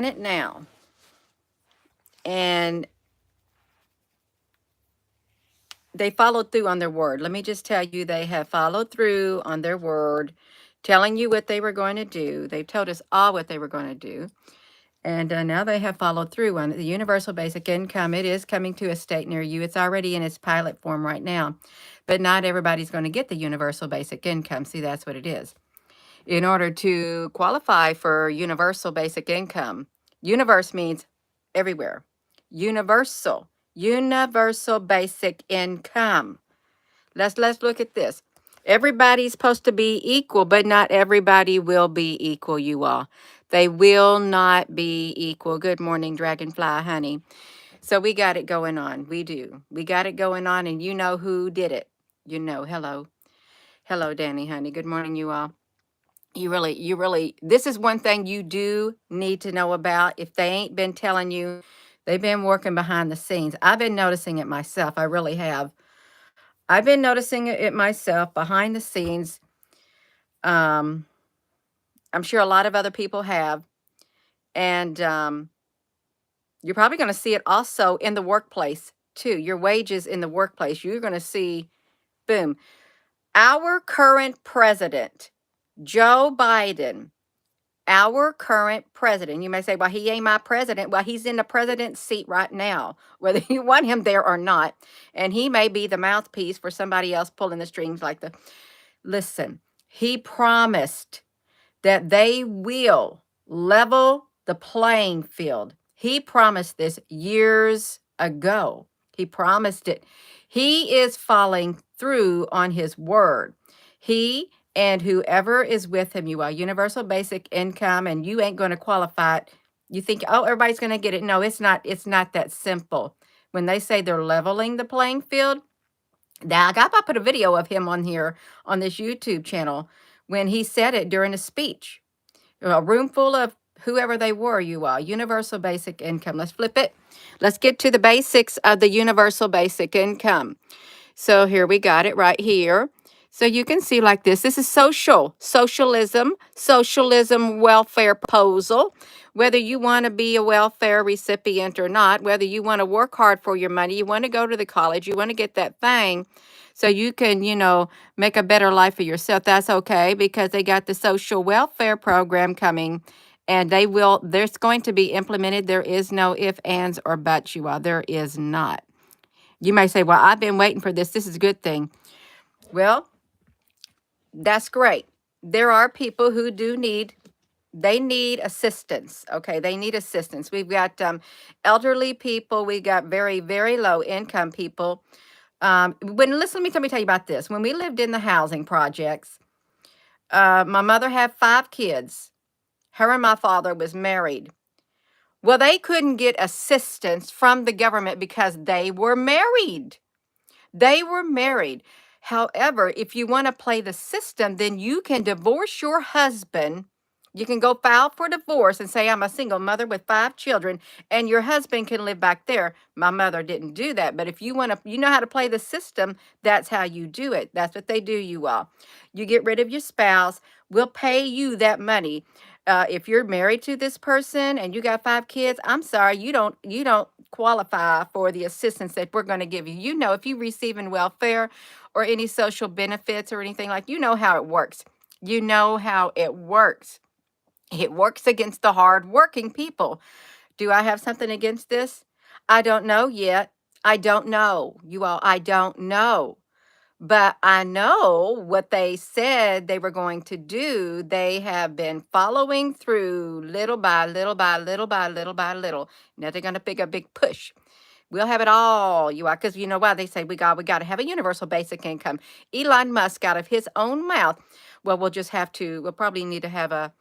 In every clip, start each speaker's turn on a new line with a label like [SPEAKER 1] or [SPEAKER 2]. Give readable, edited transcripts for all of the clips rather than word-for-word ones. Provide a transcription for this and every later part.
[SPEAKER 1] it now. And they followed through on their word. Let me just tell you, they have followed through on their word, telling you what they were going to do. They've told us all what they were going to do. And now they have followed through on the universal basic income. It is coming to a state near you. It's already in its pilot form right now. But not everybody's going to get the universal basic income. See, that's what it is. In order to qualify for universal basic income, universe means everywhere. Universal basic income. Let's look at this. Everybody's supposed to be equal, but not everybody will be equal, you all. They will not be equal. Good morning, Dragonfly, honey. So we got it going on. We do. We got it going on, and you know who did it. You know, hello. Hello, Danny, honey. Good morning, you all. You really, this is one thing you do need to know about. If they ain't been telling you, they've been working behind the scenes. I've been noticing it myself. I really have. I've been noticing it myself behind the scenes. I'm sure a lot of other people have. And you're probably going to see it also in the workplace too. Your wages in the workplace. You're going to see, boom. Our current president, Joe Biden, our current president. You may say, well, he ain't my president. Well, he's in the president's seat right now, whether you want him there or not. And he may be the mouthpiece for somebody else pulling the strings like the. Listen, he promised that they will level the playing field. He promised this years ago. He promised it. He is following through on his word. He and whoever is with him, you are universal basic income, and you ain't going to qualify it. You think, oh, everybody's going to get it. No, it's not. It's not that simple. When they say they're leveling the playing field, now I put a video of him on here on this YouTube channel when he said it during a speech. A room full of whoever they were, you all. Universal basic income. Let's flip it. Let's get to the basics of the universal basic income. So here we got it right here. So you can see like this. This is socialism welfare proposal. Whether you want to be a welfare recipient or not, whether you want to work hard for your money, you want to go to the college, you want to get that thing so you can, make a better life for yourself. That's okay because they got the social welfare program coming and there's going to be implemented. There is no ifs, ands, or buts, you all. There is not. You may say, well, I've been waiting for this. This is a good thing. Well, that's great. There are people who they need assistance. Okay, they need assistance. We've got elderly people. We got very, very low income people. Let me tell you about this. When we lived in the housing projects, my mother had 5 kids. Her and my father was married. Well, they couldn't get assistance from the government because they were married. They were married. However, if you want to play the system, then you can divorce your husband. You can go file for divorce and say, I'm a single mother with 5 children, and your husband can live back there. My mother didn't do that. But if you want to, you know how to play the system, that's how you do it. That's what they do, you all. You get rid of your spouse. We'll pay you that money. If you're married to this person and you got 5 kids, I'm sorry, you don't qualify for the assistance that we're going to give you. If you're receiving welfare or any social benefits or anything like, how it works. You know how it works. It works against the hard-working people. Do I have something against this? I don't know yet. I don't know, you all. I don't know. But I know what they said they were going to do. They have been following through little by little by little by little by little. Now they're going to pick a big push. We'll have it all, you are, because you know why they say we got to have a universal basic income. Elon Musk, out of his own mouth, well, we'll probably need to have a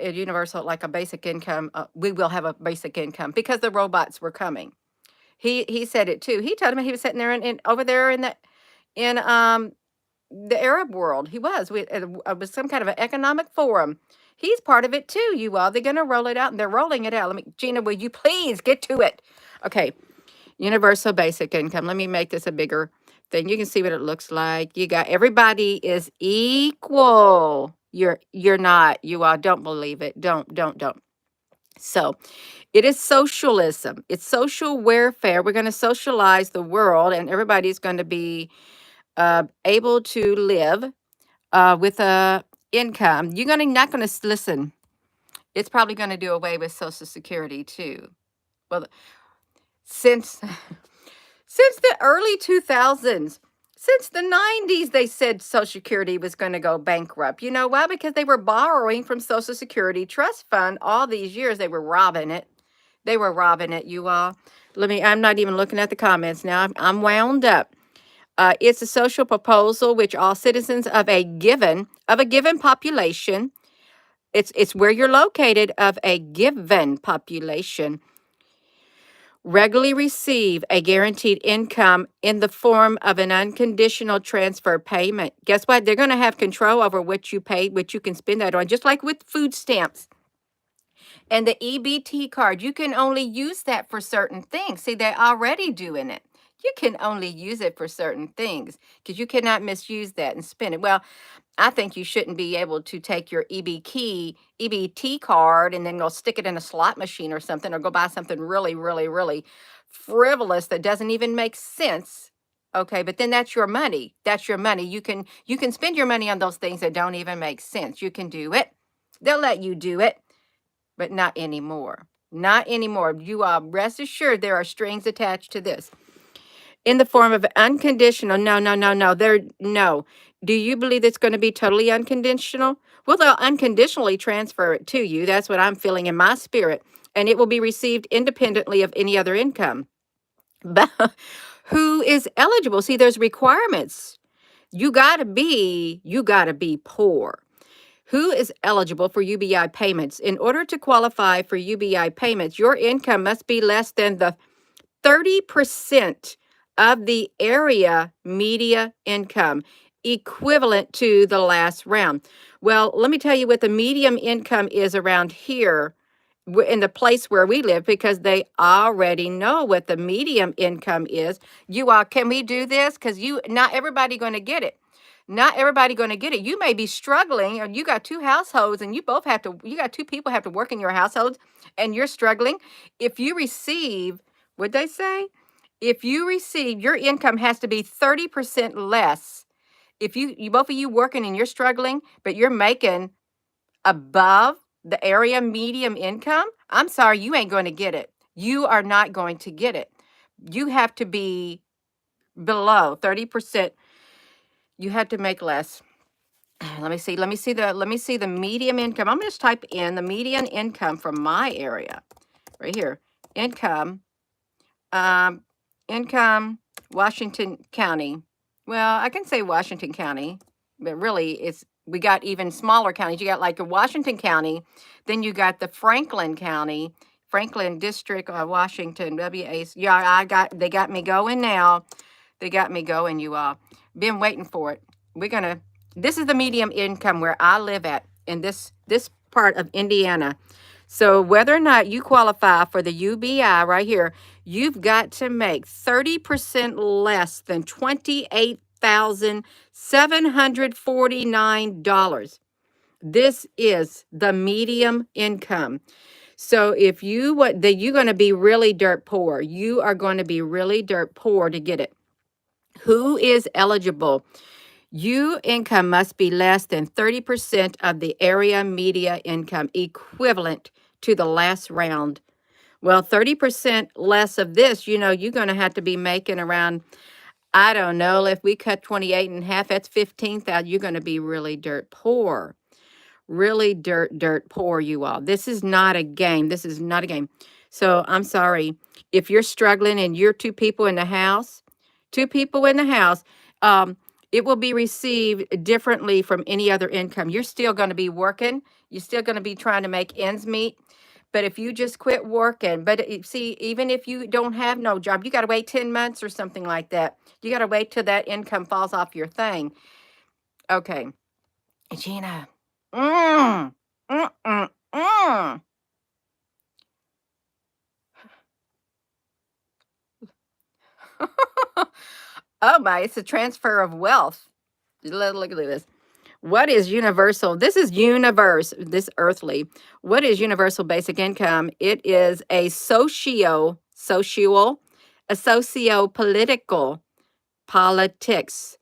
[SPEAKER 1] universal, like a basic income. We will have a basic income because the robots were coming. He said it too. He told me he was sitting there over there in the Arab world. He was. It was some kind of an economic forum. He's part of it too, you all. They're going to roll it out, and they're rolling it out. Gina, will you please get to it? Okay, universal basic income. Let me make this a bigger thing. You can see what it looks like. You got everybody is equal. You're not. You all don't believe it. Don't. So it is socialism. It's social welfare. We're going to socialize the world, and everybody's going to be able to live with a income. You're gonna not going to listen. It's probably going to do away with Social Security too. Well, since since the early 2000s, since the 90s, they said Social Security was going to go bankrupt. You know why? Because they were borrowing from Social Security Trust Fund all these years. They were robbing it. They were robbing it, you all. I'm not even looking at the comments now. I'm wound up. It's a social proposal which all citizens of a given population, it's where you're located, of a given population, regularly receive a guaranteed income in the form of an unconditional transfer payment. Guess what? They're going to have control over what you pay, what you can spend that on, just like with food stamps and the EBT card. You can only use that for certain things. See, they're already doing it. You can only use it for certain things because you cannot misuse that and spend it. Well, I think you shouldn't be able to take your EBT card and then go stick it in a slot machine or something, or go buy something really, really, really frivolous that doesn't even make sense. Okay, but then that's your money. That's your money. You can spend your money on those things that don't even make sense. You can do it. They'll let you do it, but not anymore. Not anymore. You rest assured there are strings attached to this in the form of unconditional. No, no, no, no. No. Do you believe it's going to be totally unconditional? Well, they'll unconditionally transfer it to you. That's what I'm feeling in my spirit. And it will be received independently of any other income. But who is eligible? See, there's requirements. You gotta be poor. Who is eligible for UBI payments? In order to qualify for UBI payments, your income must be less than the 30% of the area media income, equivalent to the last round. Well, let me tell you what the medium income is around here in the place where we live, because they already know what the medium income is. You all, can we do this? Because not everybody going to get it. Not everybody going to get it. You may be struggling, or you got two households and you got two people have to work in your household and you're struggling. If you receive, what they say? If you receive, your income has to be 30% less. If you both of you working and you're struggling, but you're making above the area medium income, I'm sorry, you ain't going to get it. You are not going to get it. You have to be below 30%. You have to make less. Let me see the medium income. I'm going to just type in the median income from my area right here. Income, um, income, Washington County. Well, I can say Washington County, but really we got even smaller counties. You got like a Washington County, then you got the Franklin County, Franklin District of Washington, WA. Yeah, they got me going now. They got me going, you all. Been waiting for it. This is the medium income where I live at in this part of Indiana. So whether or not you qualify for the UBI right here, you've got to make 30% less than $28,749. This is the medium income. So if you're going to be really dirt poor. You are going to be really dirt poor to get it. Who is eligible? Your income must be less than 30% of the area media income, equivalent to the last round. Well, 30% less of this, you're going to have to be making around, I don't know, if we cut 28 and a half, that's 15,000. You're going to be really dirt poor. Really dirt poor, you all. This is not a game. This is not a game. So I'm sorry. If you're struggling and you're two people in the house, um, it will be received differently from any other income. You're still going to be working. You're still going to be trying to make ends meet. But if you just quit working, see, even if you don't have no job, you got to wait 10 months or something like that. You got to wait till that income falls off your thing. Okay. Gina. Mm, mm, mm, mm. Oh my, it's a transfer of wealth. Look at this. What is universal? This is this earthly. What is universal basic income? It is a socio-political politics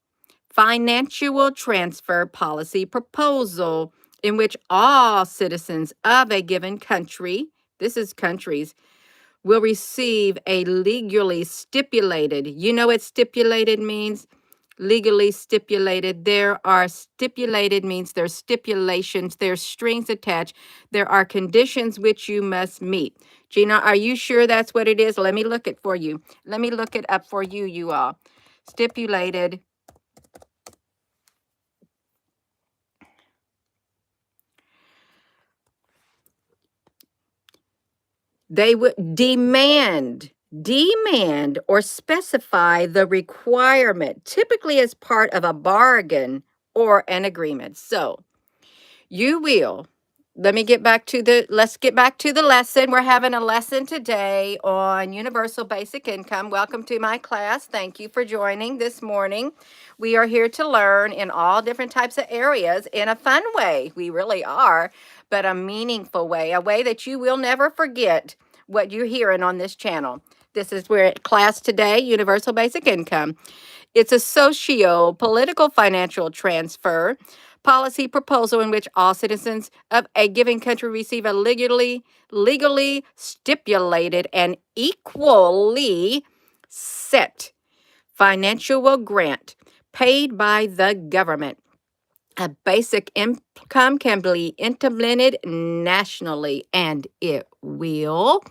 [SPEAKER 1] financial transfer policy proposal in which all citizens of a given country, this is countries, will receive a legally stipulated. You know what stipulated means? Legally stipulated. There are stipulated means there's stipulations, there's strings attached. There are conditions which you must meet. Gina, are you sure that's what it is? Let me look it for you. Let me look it up for you, you all. Stipulated. They would demand or specify the requirement, typically as part of a bargain or an agreement. So you will. Let's get back to the lesson. We're having a lesson today on universal basic income. Welcome to my class. Thank you for joining this morning. We are here to learn in all different types of areas in a fun way. We really are, but a meaningful way, a way that you will never forget what you're hearing on this channel. This is where class today, universal basic income. It's a socio-political financial transfer policy proposal in which all citizens of a given country receive a legally stipulated and equally set financial grant paid by the government. A basic income can be implemented nationally, and it will.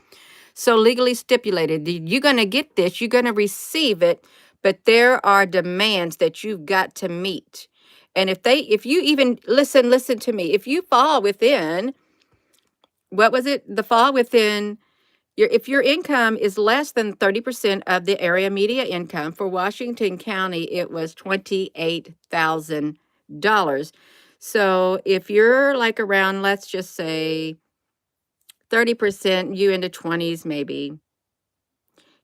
[SPEAKER 1] So legally stipulated, you're going to get this, you're going to receive it, but there are demands that you've got to meet. And if you even listen to me, if you fall within, what was it? If your income is less than 30% of the area media income for Washington County, it was $28,000. So if you're like around, let's just say 30%, you into 20s, maybe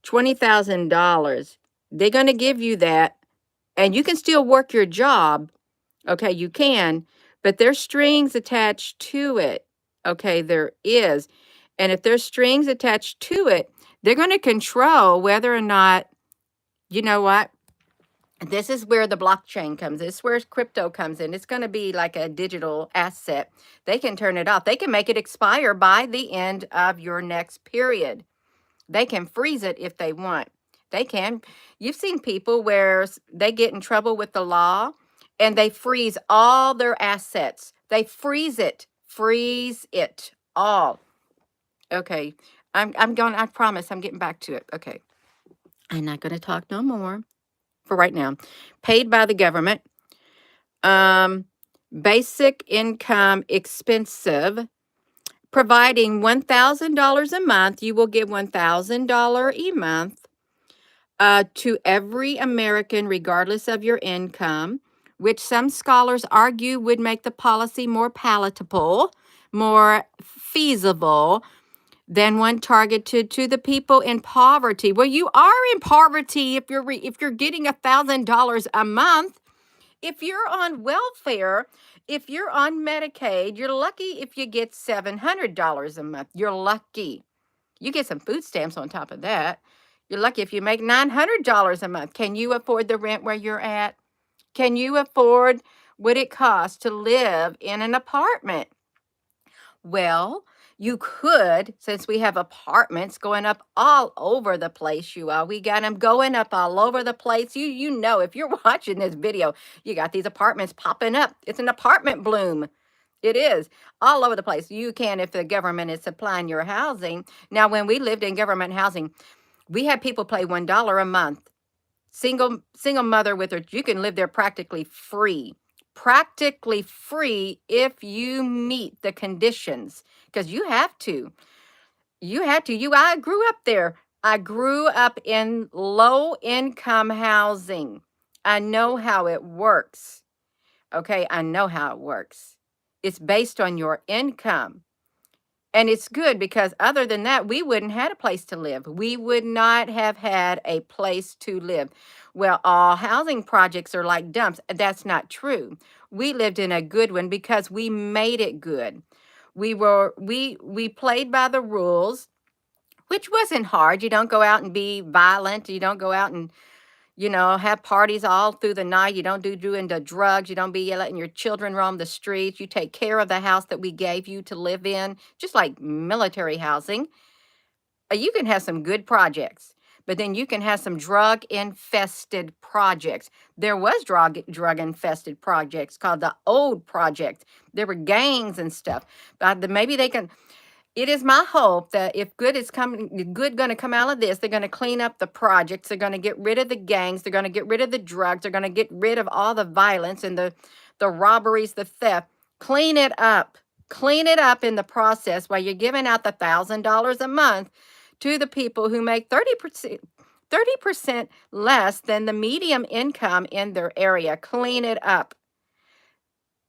[SPEAKER 1] $20,000, they're going to give you that, and you can still work your job. Okay, you can, but there's strings attached to it. Okay, there is. And if there's strings attached to it, they're going to control whether or not, you know what? This is where the blockchain comes. This is where crypto comes in. It's going to be like a digital asset. They can turn it off. They can make it expire by the end of your next period. They can freeze it if they want. They can. You've seen people where they get in trouble with the law and they freeze all their assets. They freeze it all. Okay. I'm going, I promise I'm getting back to it. Okay. I'm not going to talk no more for right now. Paid by the government. Basic income expensive. Providing $1,000 a month, you will give $1,000 a month to every American, regardless of your income, which some scholars argue would make the policy more palatable, more feasible than one targeted to the people in poverty. Well, you are in poverty if you're getting $1,000 a month. If you're on welfare, if you're on Medicaid, you're lucky if you get $700 a month. You're lucky. You get some food stamps on top of that. You're lucky if you make $900 a month. Can you afford the rent where you're at? Can you afford what it costs to live in an apartment? Well, you could, since we have apartments going up all over the place, you all. We got them going up all over the place. You know, if you're watching this video, you got these apartments popping up. It's an apartment bloom. It is all over the place. You can, if the government is supplying your housing. Now, when we lived in government housing, we had people pay $1 a month. Single mother with her, you can live there practically free if you meet the conditions, because you have to. I grew up there. I grew up in low income housing. I know how it works. Okay, I know how it works. It's based on your income. And it's good because other than that, we wouldn't have a place to live. We would not have had a place to live. Well, all housing projects are like dumps. That's not true. We lived in a good one because we made it good. We played by the rules, which wasn't hard. You don't go out and be violent. You don't go out and, have parties all through the night. You don't do into drugs. You don't be letting your children roam the streets. You take care of the house that we gave you to live in, just like military housing. You can have some good projects, but then you can have some drug infested projects. There was drug infested projects called the old projects. There were gangs and stuff. But maybe they can. It is my hope that if good going to come out of this, they're going to clean up the projects. They're going to get rid of the gangs. They're going to get rid of the drugs. They're going to get rid of all the violence and the robberies, the theft. Clean it up. Clean it up in the process while you're giving out the $1,000 a month to the people who make 30% less than the medium income in their area. Clean it up.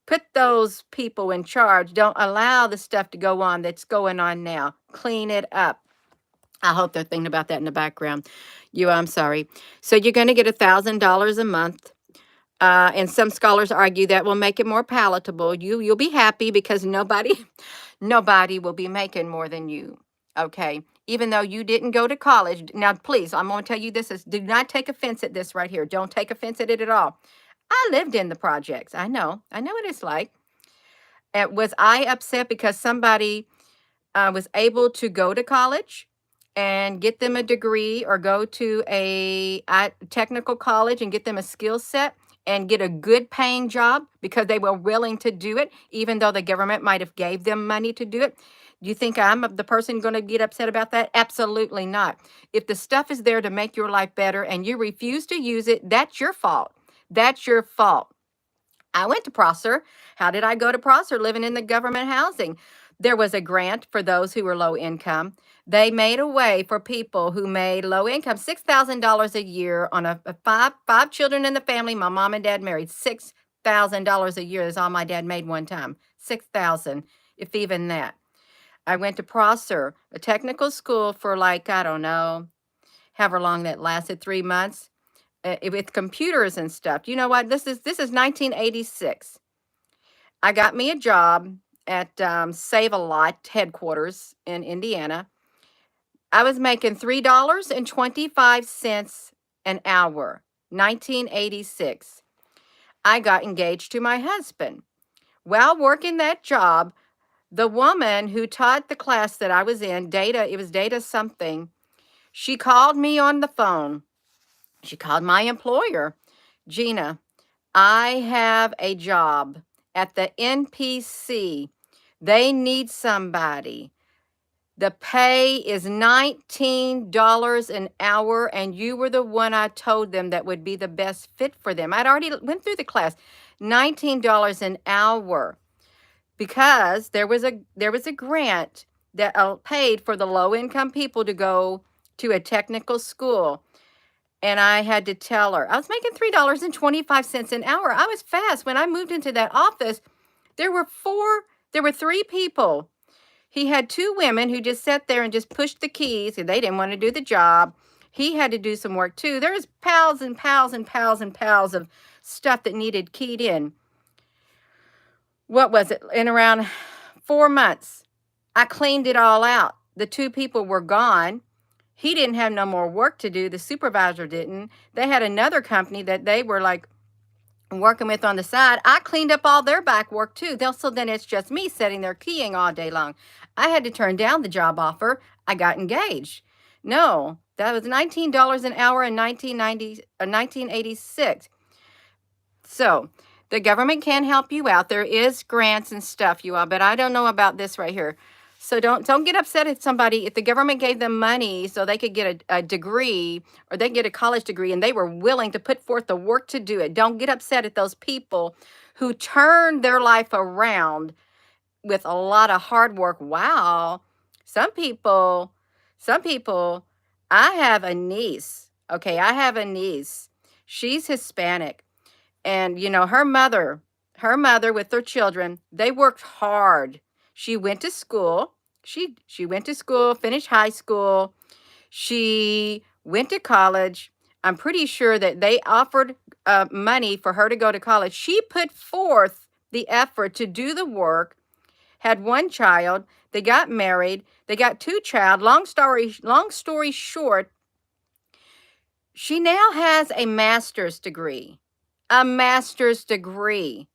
[SPEAKER 1] Put those people in charge. Don't allow the stuff to go on that's going on now. Clean it up. I hope they're thinking about that in the background. I'm sorry. So you're going to get $1,000 a month. And some scholars argue that will make it more palatable. You'll be happy because nobody will be making more than you. Okay. Even though you didn't go to college. Now, please, I'm going to tell you this do not take offense at this right here. Don't take offense at it at all. I lived in the projects. I know what it's like. Was I upset because somebody was able to go to college and get them a degree, or go to a technical college and get them a skill set and get a good paying job because they were willing to do it, even though the government might have gave them money to do it? Do you think I'm the person going to get upset about that? Absolutely not. If the stuff is there to make your life better and you refuse to use it, that's your fault. That's your fault. I went to Prosser. How did I go to Prosser? Living in the government housing. There was a grant for those who were low income. They made a way for people who made low income, $6,000 a year on a five children in the family. My mom and dad married. $6,000 a year is all my dad made one time. 6,000, if even that. I went to Prosser, a technical school for I don't know, however long that lasted, 3 months. With computers and stuff. You know what? This is 1986. I got me a job at Save a Lot headquarters in Indiana. I was making $3.25 an hour. 1986. I got engaged to my husband. While working that job, the woman who taught the class that I was in, it was data something, she called me on the phone. She called my employer. Gina, I have a job at the NPC. They need somebody. The pay is $19 an hour, and you were the one I told them that would be the best fit for them. I'd already went through the class. $19 an hour, because there was a grant that paid for the low-income people to go to a technical school. And I had to tell her, I was making $3.25 an hour. I was fast. When I moved into that office, there were 3 people. He had 2 women who just sat there and just pushed the keys, and they didn't want to do the job. He had to do some work too. There was piles and piles and piles and piles of stuff that needed keyed in. What was it? In around 4 months, I cleaned it all out. The 2 people were gone. He didn't have no more work to do. The supervisor didn't. They had another company that they were working with on the side. I cleaned up all their back work too. So then it's just me sitting there keying all day long. I had to turn down the job offer. I got engaged. No, that was $19 an hour in 1986. So the government can help you out. There is grants and stuff, you all, but I don't know about this right here. So don't get upset if the government gave them money so they could get a degree, or they get a college degree, and they were willing to put forth the work to do it. Don't get upset at those people who turned their life around with a lot of hard work. Wow. Some people, I have a niece. Okay, I have a niece. She's Hispanic. And, her mother with their children, they worked hard. She went to school. She went to school, finished high school. She went to college. I'm pretty sure that they offered money for her to go to college. She put forth the effort to do the work, had one child, they got married, they got two child. Long story short, she now has a master's degree. A master's degree.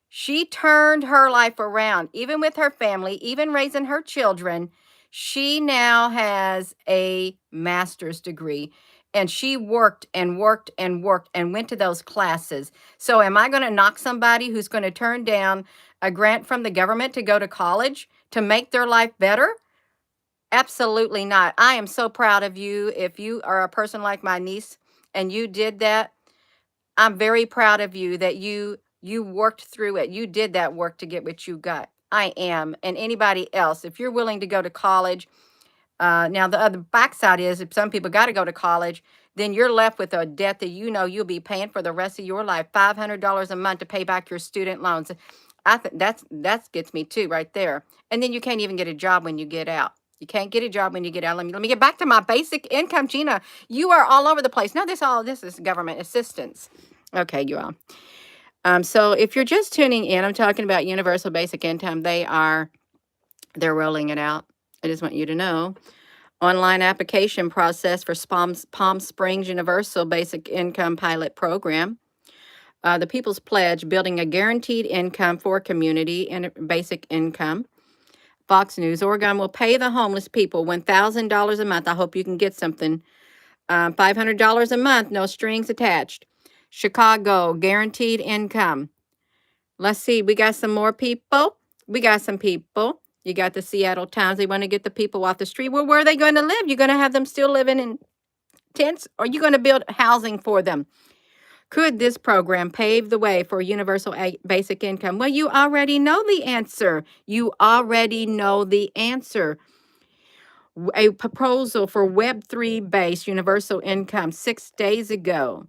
[SPEAKER 1] She turned her life around, even with her family, even raising her children. She now has a master's degree, and she worked and worked and worked and went to those classes. So, am I going to knock somebody who's going to turn down a grant from the government to go to college to make their life better? Absolutely not. I am so proud of you. If you are a person like my niece and you did that, I'm very proud of you that you worked through it. You did that work to get what you got. I am. And anybody else, if you're willing to go to college, now the other backside is if some people got to go to college, then you're left with a debt that you know you'll be paying for the rest of your life. $500 a month to pay back your student loans. I think that gets me too right there. And then you can't even get a job when you get out. You can't get a job when you get out. Let me get back to my basic income, Gina. You are all over the place. No, this is government assistance. Okay, you all. So if you're just tuning in, I'm talking about universal basic income. They're rolling it out. I just want you to know. Online application process for Palm Springs Universal Basic Income Pilot Program. The People's Pledge, building a guaranteed income for community and basic income. Fox News, Oregon will pay the homeless people $1,000 a month. I hope you can get something. $500 a month, no strings attached. Chicago, guaranteed income. Let's see, we got some more people. We got some people. You got the Seattle Times. They want to get the people off the street. Well, where are they going to live? You're going to have them still living in tents, or are you going to build housing for them? Could this program pave the way for universal basic income? Well, you already know the answer. You already know the answer. A proposal for Web3-based universal income 6 days ago.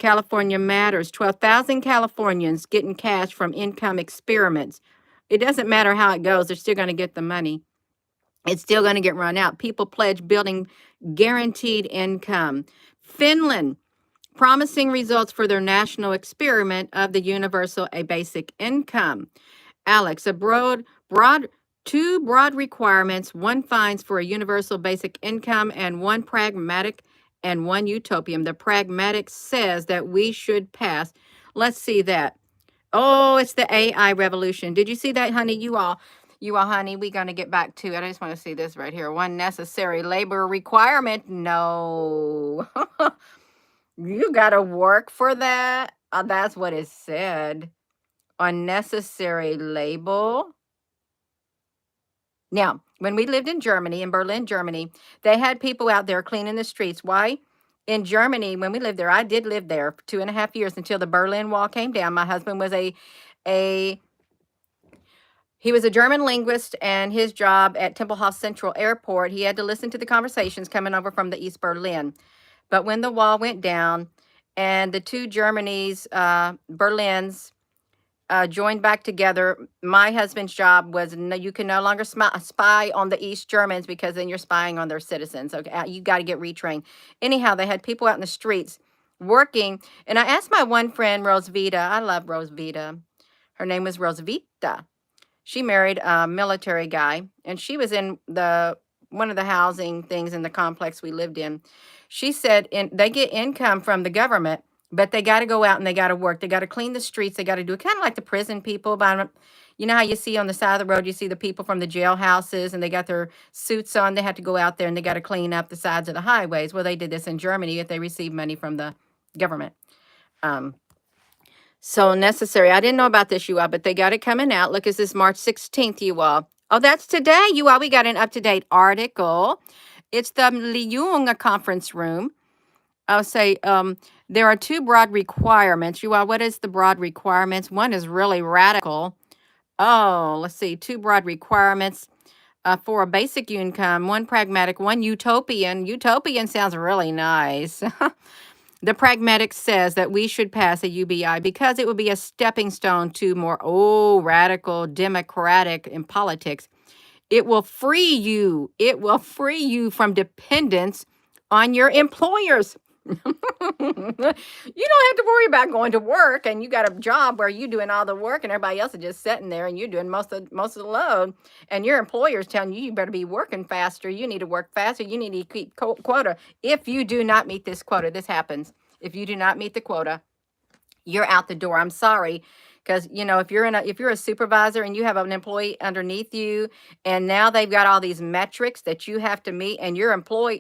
[SPEAKER 1] California Matters, 12,000 Californians getting cash from income experiments. It doesn't matter how it goes, they're still going to get the money. It's still going to get run out. People pledge building guaranteed income. Finland, promising results for their national experiment of the universal basic income. Alex, two broad requirements, one fines for a universal basic income and one pragmatic and one utopian. The pragmatic says that we should pass. Let's see that. Oh, it's the AI revolution. Did you see that, honey? You all, honey, we're going to get back to it. I just want to see this right here. One necessary labor requirement. No. You got to work for that. That's what it said. Unnecessary label. Now, when we lived in Germany, in Berlin, Germany, they had people out there cleaning the streets. Why? In Germany, when we lived there, I did live there for 2.5 years until the Berlin Wall came down. My husband was he was a German linguist, and his job at Tempelhof Central Airport, he had to listen to the conversations coming over from the East Berlin. But when the wall went down and the two Berlins, joined back together, my husband's job was you can no longer spy on the East Germans because then you're spying on their citizens. Okay, you got to get retrained. Anyhow, they had people out in the streets working, and I asked my one friend, Rosvita. I love Rosvita. Her name was Rosvita. She married a military guy, and she was in one of the housing things in the complex we lived in. She said they get income from the government, but they got to go out and they got to work. They got to clean the streets. They got to do it kind of like the prison people. But you know how you see on the side of the road, you see the people from the jailhouses and they got their suits on. They have to go out there and they got to clean up the sides of the highways. Well, they did this in Germany if they received money from the government. So necessary. I didn't know about this, you all, but they got it coming out. Look, it's this March 16th, you all. Oh, that's today, you all. We got an up-to-date article. It's the Lyon conference room. I'll say there are two broad requirements. You all, what is the broad requirements? One is really radical. Oh, let's see. Two broad requirements for a basic income. One pragmatic, one utopian. Utopian sounds really nice. The pragmatic says that we should pass a UBI because it would be a stepping stone to more radical democratic in politics. It will free you. It will free you from dependence on your employers. You don't have to worry about going to work, and you got a job where you doing all the work and everybody else is just sitting there and you're doing most of the load, and your employer's telling you you better be working faster, you need to work faster, you need to keep quota. If you do not meet this quota, this happens. If you do not meet the quota, you're out the door. I'm sorry. Because if you're a supervisor and you have an employee underneath you, and now they've got all these metrics that you have to meet, and your employee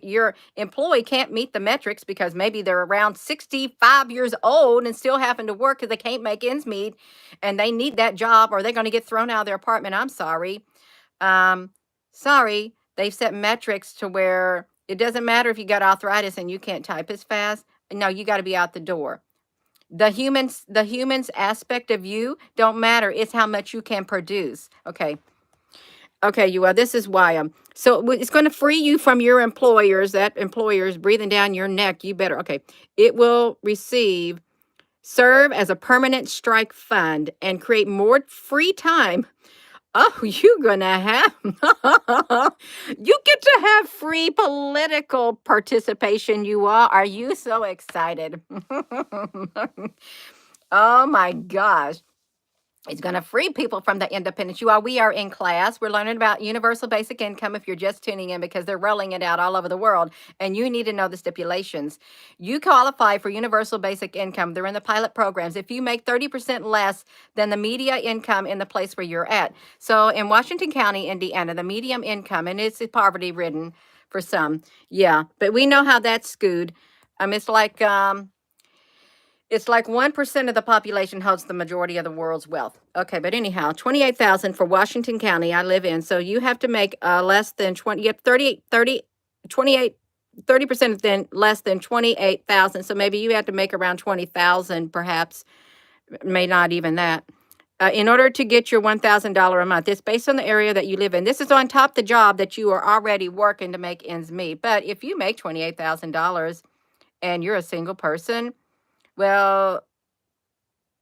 [SPEAKER 1] can't meet the metrics because maybe they're around 65 years old and still having to work because they can't make ends meet, and they need that job or they're going to get thrown out of their apartment. I'm sorry. Um, sorry. They've set metrics to where it doesn't matter if you got arthritis and you can't type as fast. No, you got to be out the door. The humans aspect of you don't matter. It's how much you can produce. Okay, this is why it's going to free you from your employers. That employer's breathing down your neck. You better. Okay, it will serve as a permanent strike fund and create more free time. Oh, you're gonna have you get to have free political participation. Are you so excited? Oh my gosh. It's going to free people from the independence. We are in class. We're learning about universal basic income if you're just tuning in, because they're rolling it out all over the world, and you need to know the stipulations. You qualify for universal basic income. They're in the pilot programs if you make 30% less than the media income in the place where you're at. So in Washington County, Indiana, the medium income, and it's poverty ridden for some. Yeah, but we know how that's skewed. It's like 1% of the population holds the majority of the world's wealth. Okay, but anyhow, 28,000 for Washington County I live in. So you have to make less than 20, you have 30% then less than 28,000. So maybe you have to make around 20,000, perhaps, may not even that. In order to get your $1,000 a month. It's based on the area that you live in. This is on top of the job that you are already working to make ends meet. But if you make $28,000 and you're a single person, well,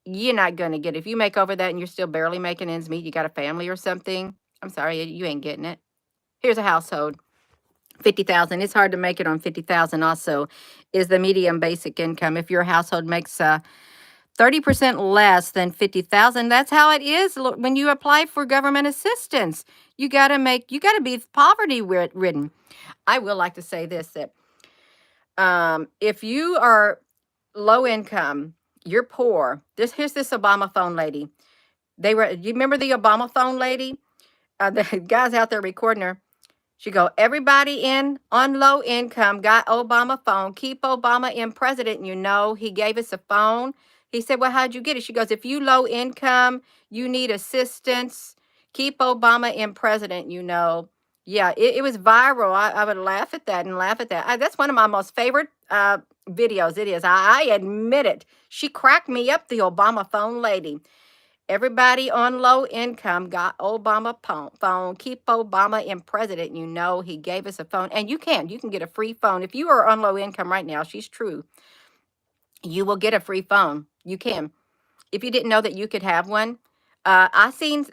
[SPEAKER 1] you're not going to get it. If you make over that and you're still barely making ends meet, you got a family or something, I'm sorry, you ain't getting it. Here's a household. 50,000. It's hard to make it on 50,000 also is the medium basic income. If your household makes 30% less than 50,000, that's how it is when you apply for government assistance. You got to be poverty ridden. I will like to say this, that if you are low income, you're poor. Here's this Obama phone lady. You remember the Obama phone lady? The guys out there recording her. She go, everybody on low income got Obama phone. Keep Obama in president. He gave us a phone. He said, well, how'd you get it? She goes, if you low income, you need assistance. Keep Obama in president. Yeah, it was viral. I would laugh at that and laugh at that. That's one of my most favorite videos. It is. I admit it. She cracked me up, the Obama phone lady. Everybody on low income got Obama phone. Keep Obama in president. He gave us a phone. And you can get a free phone. If you are on low income right now, she's true. You will get a free phone. You can. If you didn't know that you could have one, I seen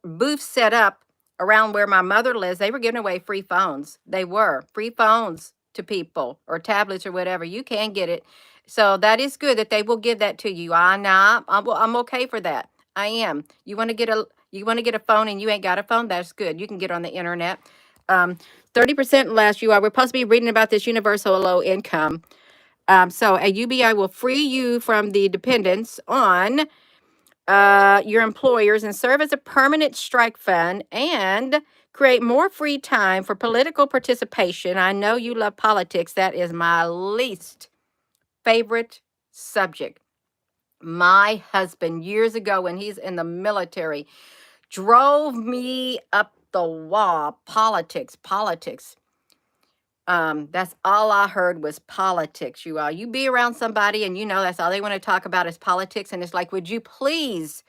[SPEAKER 1] booths set up around where my mother lives. They were giving away free phones. They were free phones to people, or tablets or whatever. You can get it. So that is good that they will give that to you. I'm okay for that. I am. You want to get a phone and you ain't got a phone? That's good. You can get on the internet. 30% less. We're supposed to be reading about this universal low income. So a UBI will free you from the dependence on your employers and serve as a permanent strike fund and create more free time for political participation. I know you love politics. That is my least favorite subject. My husband, years ago when he's in the military, drove me up the wall. Politics. That's all I heard was politics. You be around somebody and that's all they want to talk about is politics. And it's like, would you please,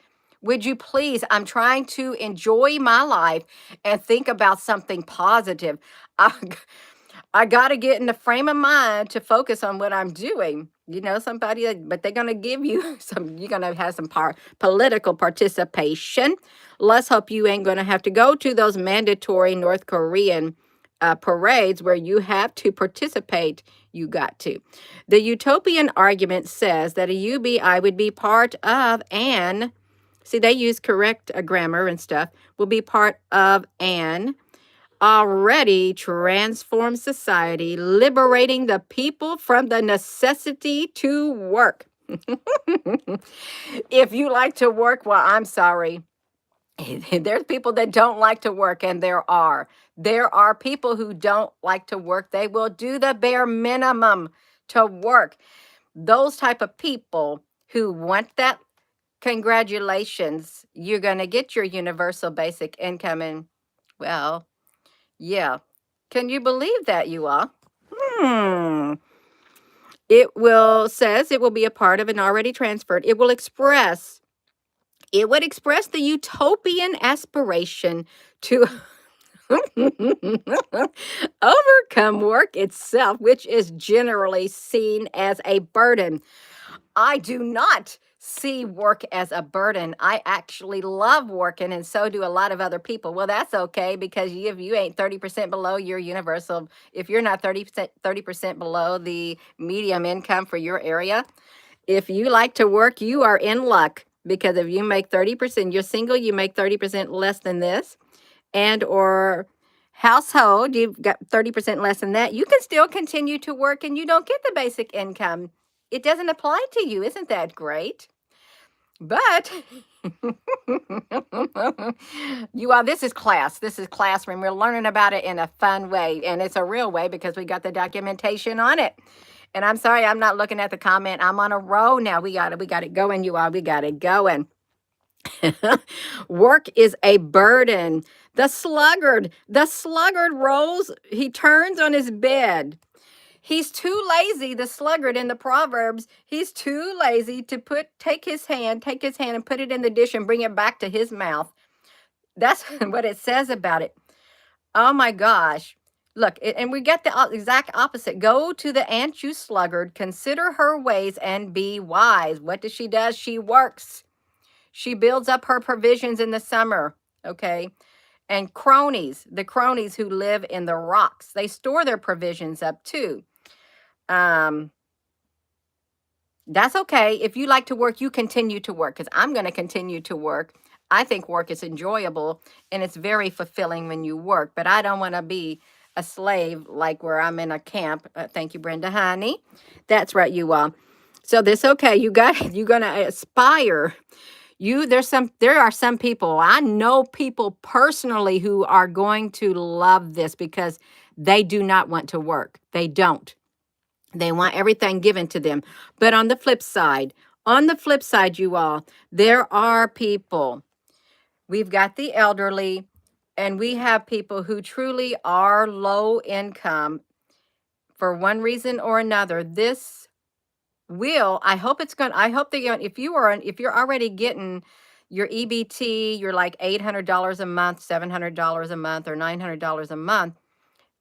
[SPEAKER 1] I'm trying to enjoy my life and think about something positive. I got to get in the frame of mind to focus on what I'm doing. But they're going to give you you're going to have some political participation. Let's hope you ain't going to have to go to those mandatory North Korean parades where you have to participate, you got to. The utopian argument says that a UBI would be part of an, see, they use correct grammar and stuff, will be part of an already transformed society, liberating the people from the necessity to work. If you like to work, well, I'm sorry. There's people that don't like to work, and there are. There are people who don't like to work. They will do the bare minimum to work. Those type of people who want that, congratulations. You're going to get your universal basic income. And, well, yeah. Can you believe that, you all? It says it will be a part of an already transferred. It would express the utopian aspiration to overcome work itself, which is generally seen as a burden. I do not see work as a burden. I actually love working, and so do a lot of other people. Well, that's okay, because if you ain't 30% below your universal, if you're not 30% below the medium income for your area, if you like to work, you are in luck, because if you make 30%, you're single, you make 30% less than this, and or household, you've got 30% less than that, you can still continue to work and you don't get the basic income. It doesn't apply to you. Isn't that great? But you all, this is class. This is classroom. We're learning about it in a fun way, and it's a real way because we got the documentation on it. And I'm sorry, I'm not looking at the comment. I'm on a roll now. We got it going, you all. We got it going. Work is a burden. The sluggard rolls, he turns on his bed. He's too lazy, the sluggard in the Proverbs, he's too lazy to take his hand and put it in the dish and bring it back to his mouth. That's what it says about it. Oh my gosh. Look, and we get the exact opposite. Go to the ant, you sluggard, consider her ways and be wise. What does she do? She works. She builds up her provisions in the summer, okay? And the cronies who live in the rocks, they store their provisions up too. That's okay. If you like to work, you continue to work, because I'm going to continue to work. I think work is enjoyable and it's very fulfilling when you work, but I don't want to be a slave like where I'm in a camp. Thank you, Brenda, honey. That's right, you all. So this, okay, you're going to aspire. There are some people, I know people personally who are going to love this because they do not want to work. They don't. They want everything given to them. But on the flip side, you all, there are people. We've got the elderly, and we have people who truly are low income for one reason or another. This will, I hope if you're already getting your EBT, you're like $800 a month, $700 a month, or $900 a month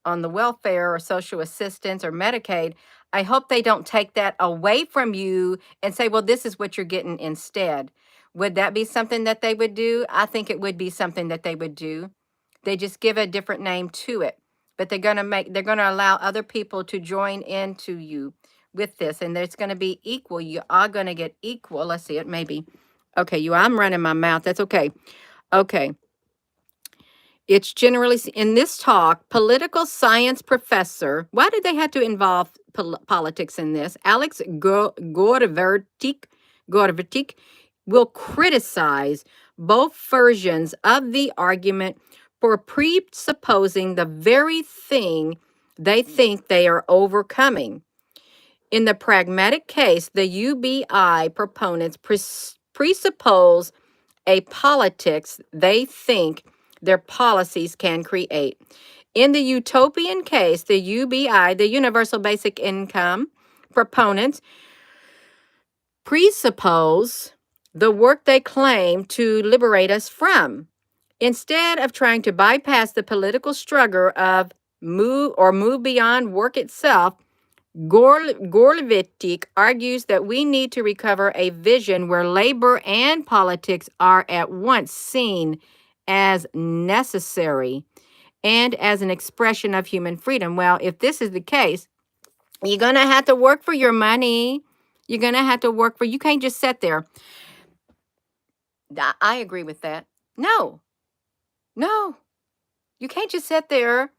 [SPEAKER 1] on the welfare or social assistance or Medicaid, I hope they don't take that away from you and say, well, this is what you're getting instead. Would that be something that they would do? I think it would be something that they would do. They just give a different name to it, but they're going to allow other people to join into you with this, and there's going to be equal. You are going to get equal. Let's see it, maybe. Okay, I'm running my mouth. That's okay. Okay. It's generally, in this talk, political science professor, why did they have to involve politics in this? Alex Gorvertik will criticize both versions of the argument for presupposing the very thing they think they are overcoming. In the pragmatic case, the UBI proponents presuppose a politics they think their policies can create. In the utopian case, the UBI, the Universal Basic Income proponents, presuppose the work they claim to liberate us from. Instead of trying to bypass the political struggle of move beyond work itself, Gorlevitic argues that we need to recover a vision where labor and politics are at once seen as necessary and as an expression of human freedom. Well, if this is the case, you're going to have to work for your money. You're going to have to work for, you can't just sit there. I agree with that. No, no, you can't just sit there.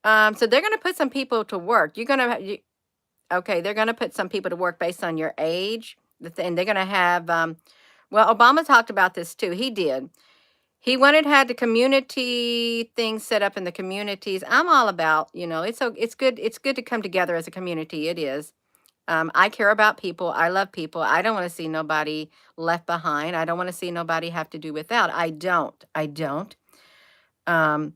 [SPEAKER 1] So they're going to put some people to work. You're going to, okay, they're going to put some people to work based on your age. And they're going to have, well, Obama talked about this too. He did. He wanted to have the community things set up in the communities. I'm all about, it's good. It's good to come together as a community. It is. I care about people. I love people. I don't want to see nobody left behind. I don't want to see nobody have to do without. I don't. Um,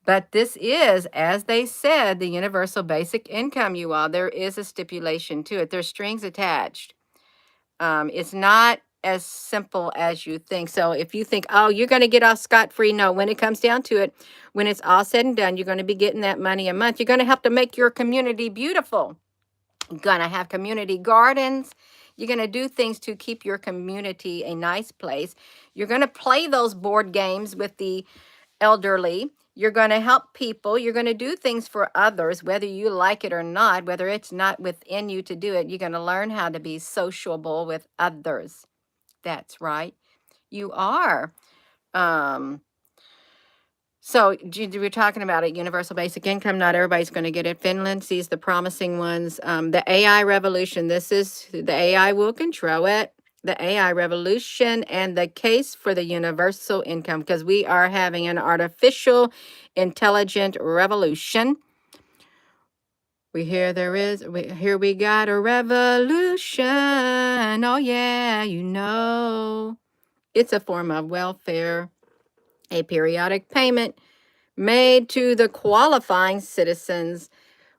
[SPEAKER 1] but this is, as they said, the universal basic income, you all. There is a stipulation to it. There's strings attached. It's not as simple as you think. So if you think, oh, you're going to get off scot-free, no, when it comes down to it, when it's all said and done, you're going to be getting that money a month. You're going to have to make your community beautiful. You're going to have community gardens. You're going to do things to keep your community a nice place. You're going to play those board games with the elderly. You're going to help people. You're going to do things for others, whether you like it or not, whether it's not within you to do it. You're going to learn how to be sociable with others. That's right. You are. So we're talking about a universal basic income. Not everybody's going to get it. Finland sees the promising ones. The AI revolution. This is, the AI will control it. The AI revolution and the case for the universal income, because we are having an artificial intelligent revolution. Here we got a revolution. Oh yeah, it's a form of welfare, a periodic payment made to the qualifying citizens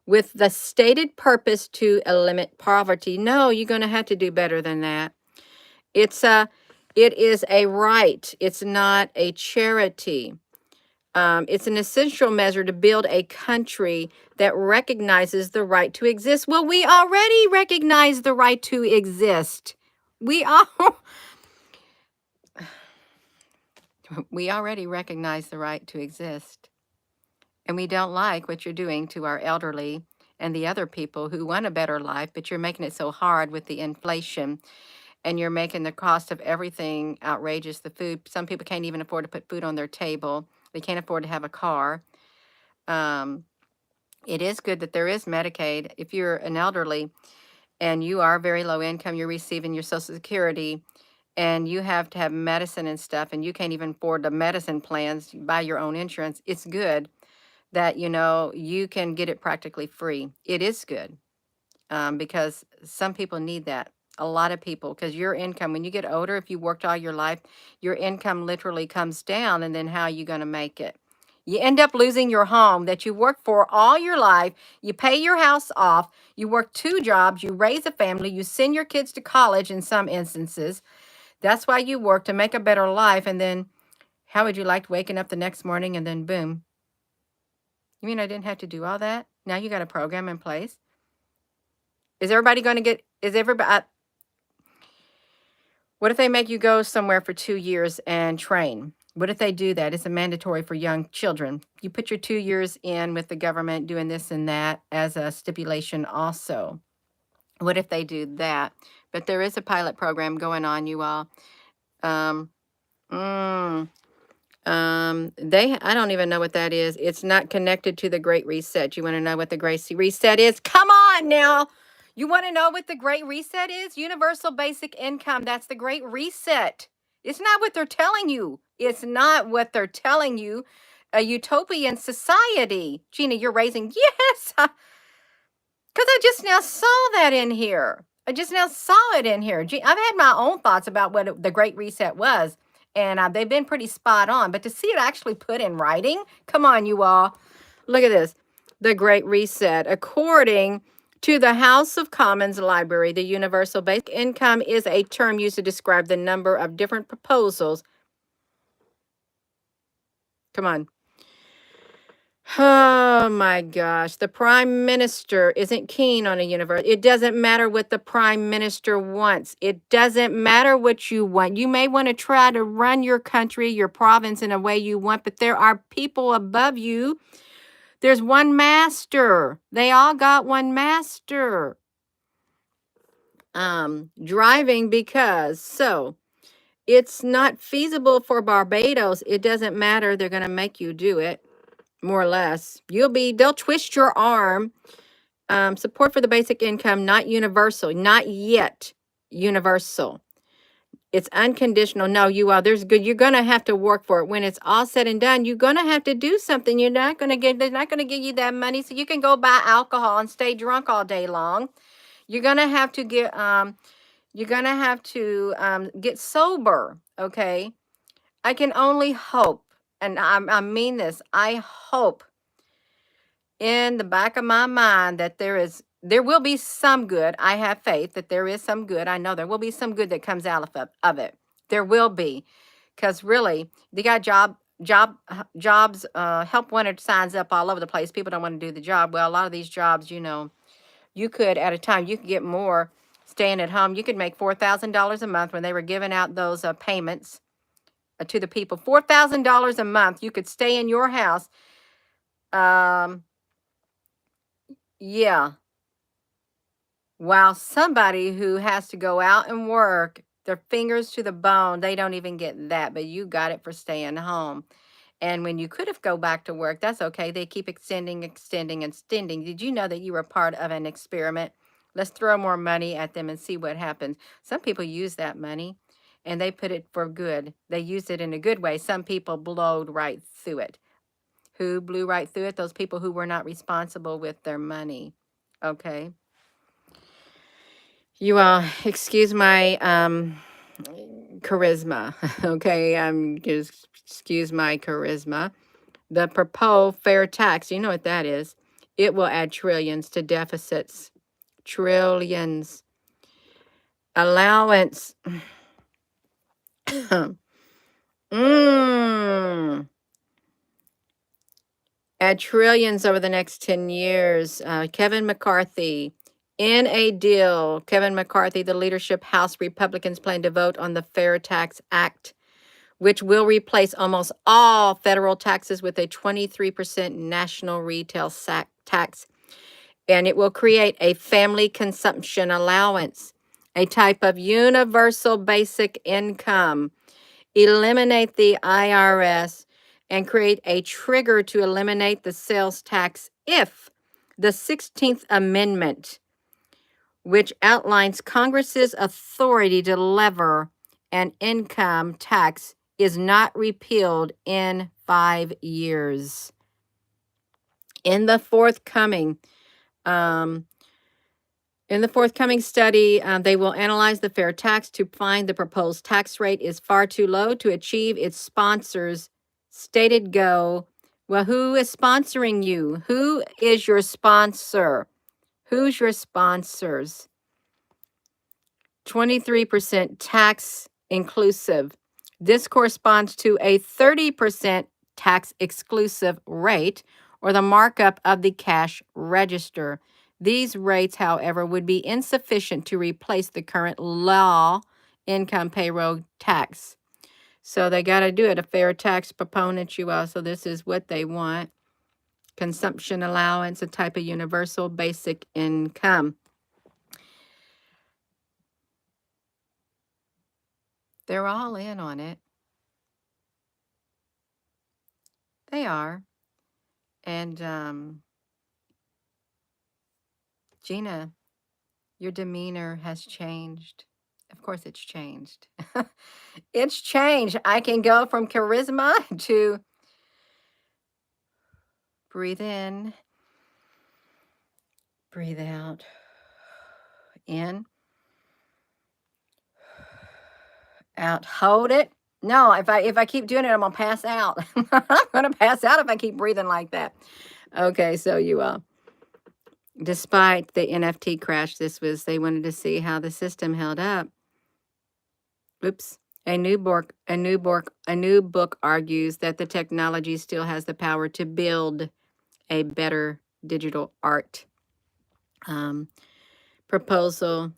[SPEAKER 1] with the stated purpose to eliminate poverty. No, you're going to have to do better than that. It is a right. It's not a charity. It's an essential measure to build a country that recognizes the right to exist. Well, we already recognize the right to exist. We already recognize the right to exist. And we don't like what you're doing to our elderly and the other people who want a better life, but you're making it so hard with the inflation, and you're making the cost of everything outrageous. The food, some people can't even afford to put food on their table. They can't afford to have a car. It is good that there is Medicaid. If you're an elderly and you are very low income, you're receiving your Social Security, and you have to have medicine and stuff, and you can't even afford the medicine plans, you buy your own insurance. It's good that, you can get it practically free. It is good, because some people need that. A lot of people, because your income, when you get older, if you worked all your life, your income literally comes down, and then how are you going to make it? You end up losing your home that you worked for all your life. You pay your house off. You work 2 jobs. You raise a family. You send your kids to college in some instances. That's why you work, to make a better life. And then how would you like waking up the next morning and then boom? You mean I didn't have to do all that? Now you got a program in place. Is everybody going to get, what if they make you go somewhere for 2 years and train? What if they do that? It's a mandatory for young children. You put your 2 years in with the government doing this and that as a stipulation also. What if they do that? But there is a pilot program going on, you all. I don't even know what that is. It's not connected to the Great Reset. You want to know what the Great Reset is? Come on now. You want to know what the Great Reset is? Universal basic income. That's the Great Reset. It's not what they're telling you. It's not what they're telling you. A utopian society. Gina, you're raising, yes. Because I just now saw that in here. I just now saw it in here. I've had my own thoughts about what the Great Reset was. And they've been pretty spot on. But to see it actually put in writing, come on, you all. Look at this. The Great Reset. According to the House of Commons Library, the universal basic income is a term used to describe the number of different proposals. Come on. Oh my gosh. The prime minister isn't keen on a university. It doesn't matter what the prime minister wants. It doesn't matter what you want. You may want to try to run your country, your province in a way you want, but there are people above you. There's one master. They all got one master. Driving because so it's not feasible for Barbados. It doesn't matter. They're going to make you do it. More or less. They'll twist your arm. Support for the basic income, not universal, not yet universal. It's unconditional. No, there's good. You're going to have to work for it. When it's all said and done, you're going to have to do something. They're not going to give you that money so you can go buy alcohol and stay drunk all day long. You're going to have to get sober. Okay. I can only hope, and I mean this, I hope in the back of my mind that there will be some good. I have faith that there is some good. I know there will be some good that comes out of it. There will be, because really they got jobs, help wanted signs up all over the place. People don't want to do the job. Well, a lot of these jobs, you could at a time you could get more staying at home. You could make $4,000 a month when they were giving out those payments to the people. $4,000 a month. You could stay in your house. Yeah. While somebody who has to go out and work, their fingers to the bone, they don't even get that, but you got it for staying home. And when you could have go back to work, that's okay. They keep extending, extending, extending. Did you know that you were part of an experiment? Let's throw more money at them and see what happens. Some people use that money and they put it for good. They use it in a good way. Some people blowed right through it. Who blew right through it? Those people who were not responsible with their money. Okay. You all excuse my charisma. Okay, just excuse my charisma. The proposed fair tax, you know what that is. It will add trillions to deficits. Trillions. Allowance. Add trillions over the next 10 years. Kevin McCarthy. In a deal, Kevin McCarthy, the leadership House Republicans plan to vote on the Fair Tax Act, which will replace almost all federal taxes with a 23% national retail tax. And it will create a family consumption allowance, a type of universal basic income, eliminate the IRS, and create a trigger to eliminate the sales tax if the 16th Amendment, which outlines Congress's authority to levy an income tax, is not repealed in 5 years. In the forthcoming study, they will analyze the fair tax to find the proposed tax rate is far too low to achieve its sponsors' stated goal. Well, who is sponsoring you? Who is your sponsor? Who's your sponsors? 23% tax inclusive. This corresponds to a 30% tax exclusive rate or the markup of the cash register. These rates, however, would be insufficient to replace the current law income payroll tax. So they got to do it. A fair tax proponent, you all. So this is what they want. Consumption allowance, a type of universal basic income. They're all in on it. They are. And Gina, your demeanor has changed. Of course, it's changed. It's changed. I can go from charisma to breathe in, breathe out, in, out, hold it. No, if I keep doing it, I'm gonna pass out. I'm gonna pass out if I keep breathing like that. Okay, so despite the NFT crash, they wanted to see how the system held up. Oops. A new book argues that the technology still has the power to build a better digital art proposal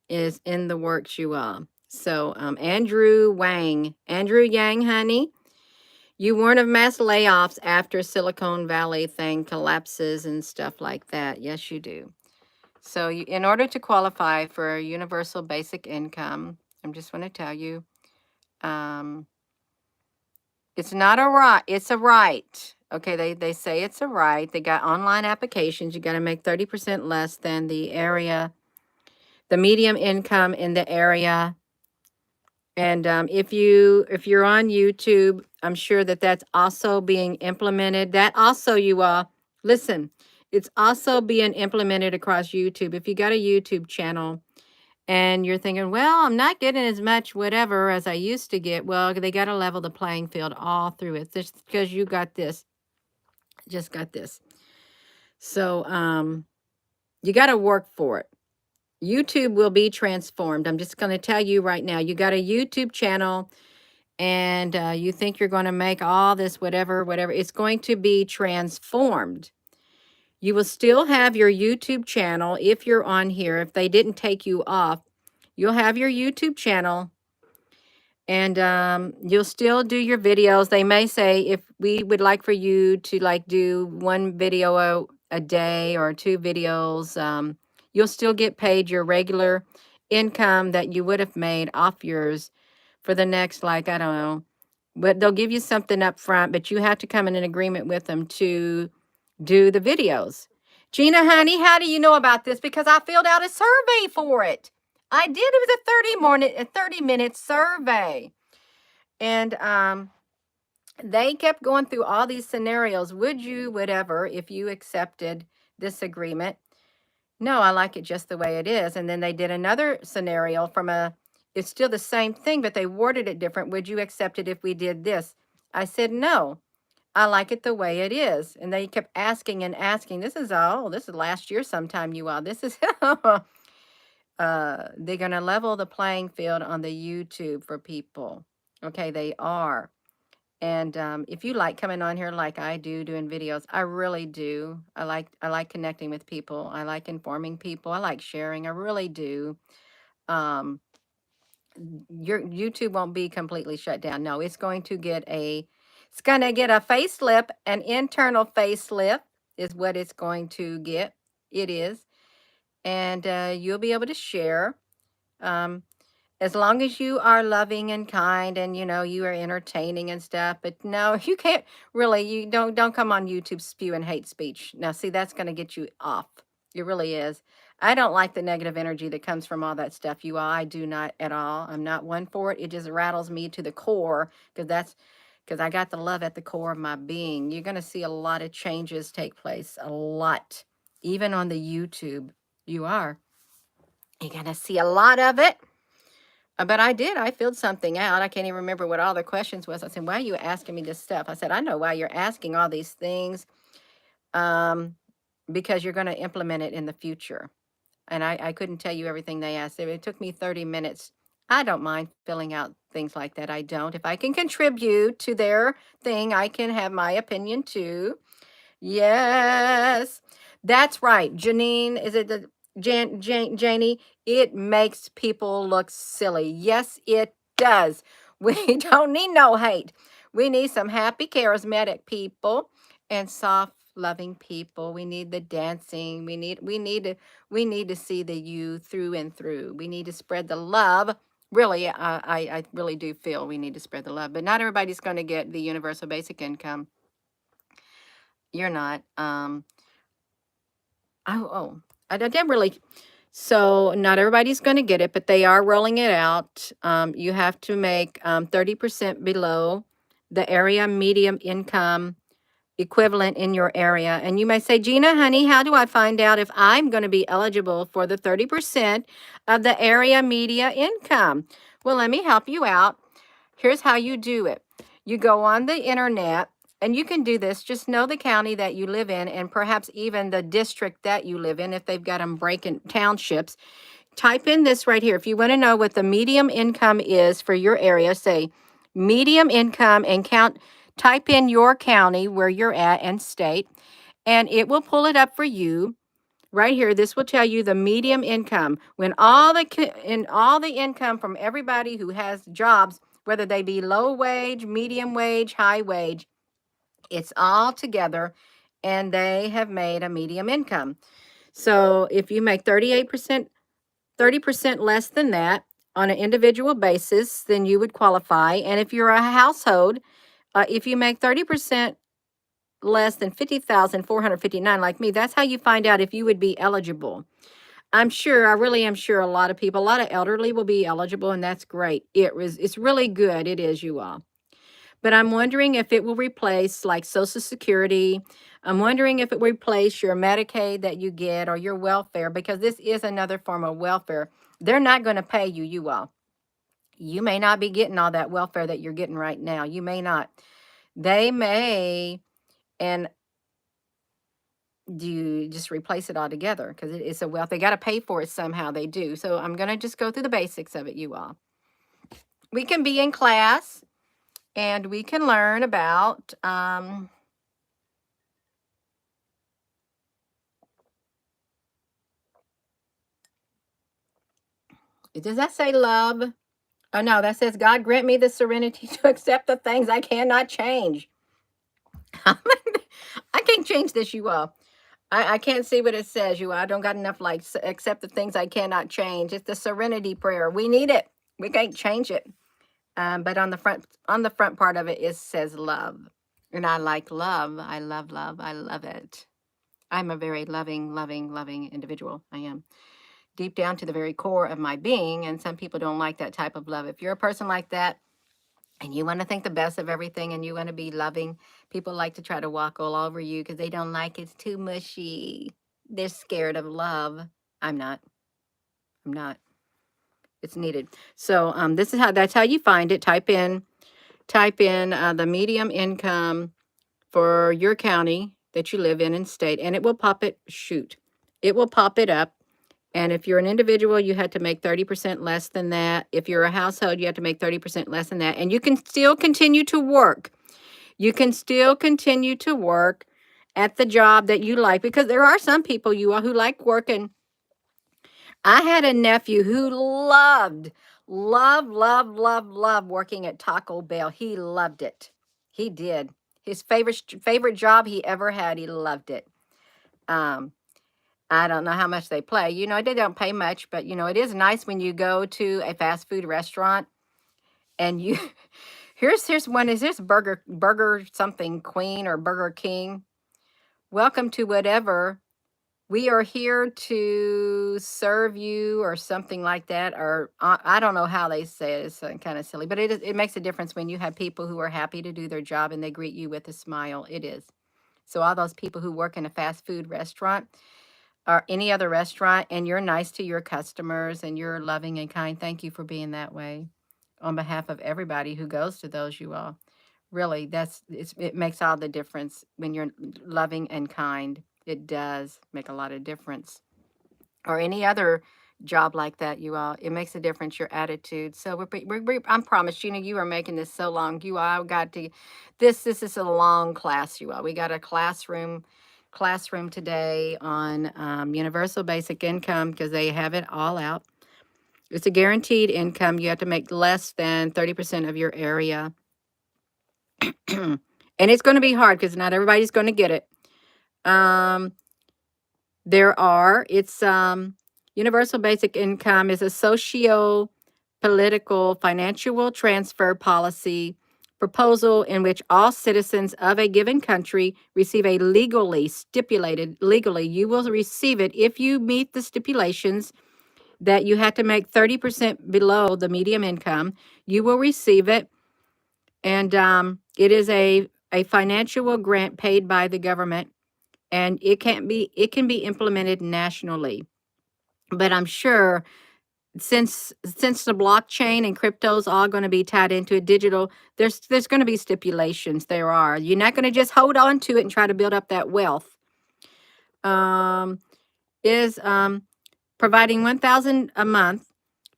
[SPEAKER 1] is in the works, you all. So Andrew Yang, honey, you warn of mass layoffs after Silicon Valley thing collapses and stuff like that. Yes, you do. So in order to qualify for universal basic income, I'm just want to tell you, it's not a right, it's a right. Okay, they say it's a right. They got online applications. You got to make 30% less than the medium income in the area. And if you're on YouTube, I'm sure that's also being implemented. That also, you all, listen, it's also being implemented across YouTube. If you got a YouTube channel and you're thinking, well, I'm not getting as much whatever as I used to get, well, they got to level the playing field all through it. Just because you got this, just got this. So you got to work for it. YouTube will be transformed. I'm just going to tell you right now, you got a YouTube channel and you think you're going to make all this whatever, it's going to be transformed. You will still have your YouTube channel if you're on here. If they didn't take you off, you'll have your YouTube channel and you'll still do your videos. They may say, if we would like for you to like do one video a day or 2 videos, you'll still get paid your regular income that you would have made off yours for the next, like, I don't know, but they'll give you something up front, but you have to come in an agreement with them to do the videos. Gina, honey, how do you know about this? Because I filled out a survey for it. I did. It was a 30-minute survey. And they kept going through all these scenarios. Would you, whatever, if you accepted this agreement? No, I like it just the way it is. And then they did another scenario from it's still the same thing, but they worded it different. Would you accept it if we did this? I said, no, I like it the way it is. And they kept asking and asking. This is last year sometime, you all. This is, they're going to level the playing field on the YouTube for people. Okay, they are. And if you like coming on here like I do, doing videos, I really do. I like connecting with people. I like informing people. I like sharing. I really do. Your YouTube won't be completely shut down. No, it's going to get a facelift, an internal facelift is what it's going to get. It is. And you'll be able to share. As long as you are loving and kind and, you are entertaining and stuff. But no, you can't really, you don't come on YouTube spewing hate speech. Now, see, that's going to get you off. It really is. I don't like the negative energy that comes from all that stuff, you all. I do not at all. I'm not one for it. It just rattles me to the core because I got the love at the core of my being. You're going to see a lot of changes take place, a lot. Even on the YouTube, you are. You're going to see a lot of it. But I filled something out. I can't even remember what all the questions was. I said, why are you asking me this stuff? I said, I know why you're asking all these things, because you're going to implement it in the future. And I couldn't tell you everything they asked. It took me 30 minutes. I don't mind filling out things like that. I don't. If I can contribute to their thing, I can have my opinion too. Yes, that's right. Janine, is it the Janie? It makes people look silly. Yes, it does. We don't need no hate. We need some happy, charismatic people and soft, loving people. We need the dancing. We need to see the you through and through. We need to spread the love. Really, I really do feel we need to spread the love. But not everybody's going to get the universal basic income. You're not. I didn't really. So not everybody's going to get it, but they are rolling it out. You have to make 30% below the area medium income equivalent in your area. And you may say, Gina, honey, how do I find out if I'm going to be eligible for the 30% of the area media income? Well, let me help you out. Here's how you do it. You go on the internet, and you can do this. Just know the county that you live in and perhaps even the district that you live in if they've got them breaking townships. Type in this right here. If you want to know what the medium income is for your area, say medium income and type in your county where you're at and state. and it will pull it up for you. Right here, this will tell you the medium income. When all the income from everybody who has jobs, whether they be low wage, medium wage, high wage, it's all together, and they have made a medium income. So if you make 38%, 30% less than that on an individual basis, then you would qualify. And if you're a household, if you make 30% less than 50,459 like me, that's how you find out if you would be eligible. I really am sure a lot of people, a lot of elderly will be eligible, and that's great. It's really good. It is, you all. But I'm wondering if it will replace like Social Security. I'm wondering if it will replace your Medicaid that you get or your welfare, because this is another form of welfare. They're not going to pay you, you all. You may not be getting all that welfare that you're getting right now. You may not. They may, and do just replace it altogether, because it's a wealth. They got to pay for it somehow. They do. So I'm going to just go through the basics of it, you all. We can be in class and we can learn about, does that say love? Oh, no, that says, God grant me the serenity to accept the things I cannot change. I can't change this, you all. I can't see what it says, you all. I don't got enough, like, accept the things I cannot change. It's the serenity prayer. We need it. We can't change it. But on the front part of it, it says love. And I like love. I love love. I love it. I'm a very loving, loving, loving individual. I am. Deep down to the very core of my being, and some people don't like that type of love. If you're a person like that and you want to think the best of everything and you want to be loving, people like to try to walk all over you because they don't like it's too mushy. They're scared of love. I'm not. I'm not. It's needed. So that's how you find it. Type in the medium income for your county that you live in and state, and it will pop it. It will pop it up. And if you're an individual, you had to make 30% less than that. If you're a household, you have to make 30% less than that. And you can still continue to work. You can still continue to work at the job that you like, because there are some people, you all, who like working. I had a nephew who loved working at Taco Bell. He loved it. He did. His favorite job he ever had. He loved it. I don't know how much they pay. They don't pay much, but it is nice when you go to a fast food restaurant and you here's one. Is this Burger something Queen or Burger King? Welcome to whatever. We are here to serve you, or something like that. Or I don't know how they say it. It's kind of silly, but it makes a difference when you have people who are happy to do their job and they greet you with a smile. It is. So all those people who work in a fast food restaurant or any other restaurant, and you're nice to your customers and you're loving and kind, thank you for being that way on behalf of everybody who goes to those, you all. Really, it makes all the difference when you're loving and kind. It does make a lot of difference. Or any other job like that, you all. It makes a difference, your attitude. So I'm promised, you are making this so long. You all got to, this is a long class, you all. We got a classroom today on universal basic income, because they have it all out. It's a guaranteed income. You have to make less than 30% of your area. And it's going to be hard because not everybody's going to get it. Universal basic income is a socio-political financial transfer policy proposal in which all citizens of a given country receive a legally, you will receive it if you meet the stipulations that you have to make 30% below the median income. You will receive it. And it is a financial grant paid by the government, and it can be implemented nationally. But I'm sure since the blockchain and crypto is all going to be tied into a digital, there's going to be stipulations. There are. You're not going to just hold on to it and try to build up that wealth. Is providing $1,000 a month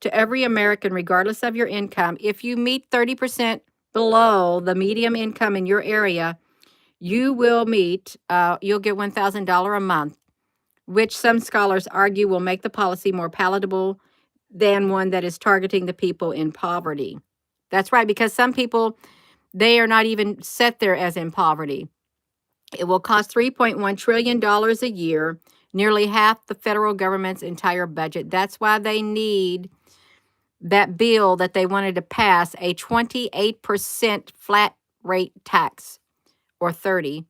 [SPEAKER 1] to every American, regardless of your income. If you meet 30% below the median income in your area, you will meet, you'll get $1,000 a month, which some scholars argue will make the policy more palatable than one that is targeting the people in poverty. That's right, because some people, they are not even set there as in poverty. It will cost $3.1 trillion a year, nearly half the federal government's entire budget. That's why they need that bill that they wanted to pass, a 28% flat rate tax, or 30.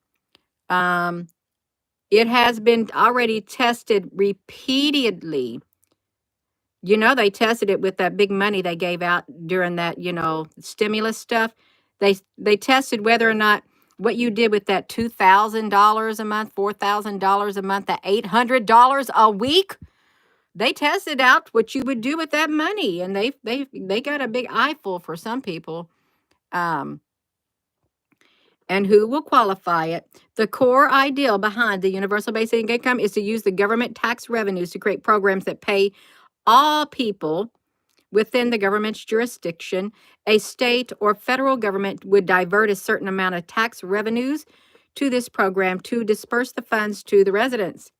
[SPEAKER 1] It has been already tested repeatedly. You know, they tested it with that big money they gave out during that, stimulus stuff. They tested whether or not what you did with that $2,000 a month, $4,000 a month, that $800 a week. They tested out what you would do with that money, and they got a big eyeful for some people. Um, and who will qualify it? The core ideal behind the universal basic income is to use the government tax revenues to create programs that pay all people within the government's jurisdiction. A state or federal government would divert a certain amount of tax revenues to this program to disperse the funds to the residents.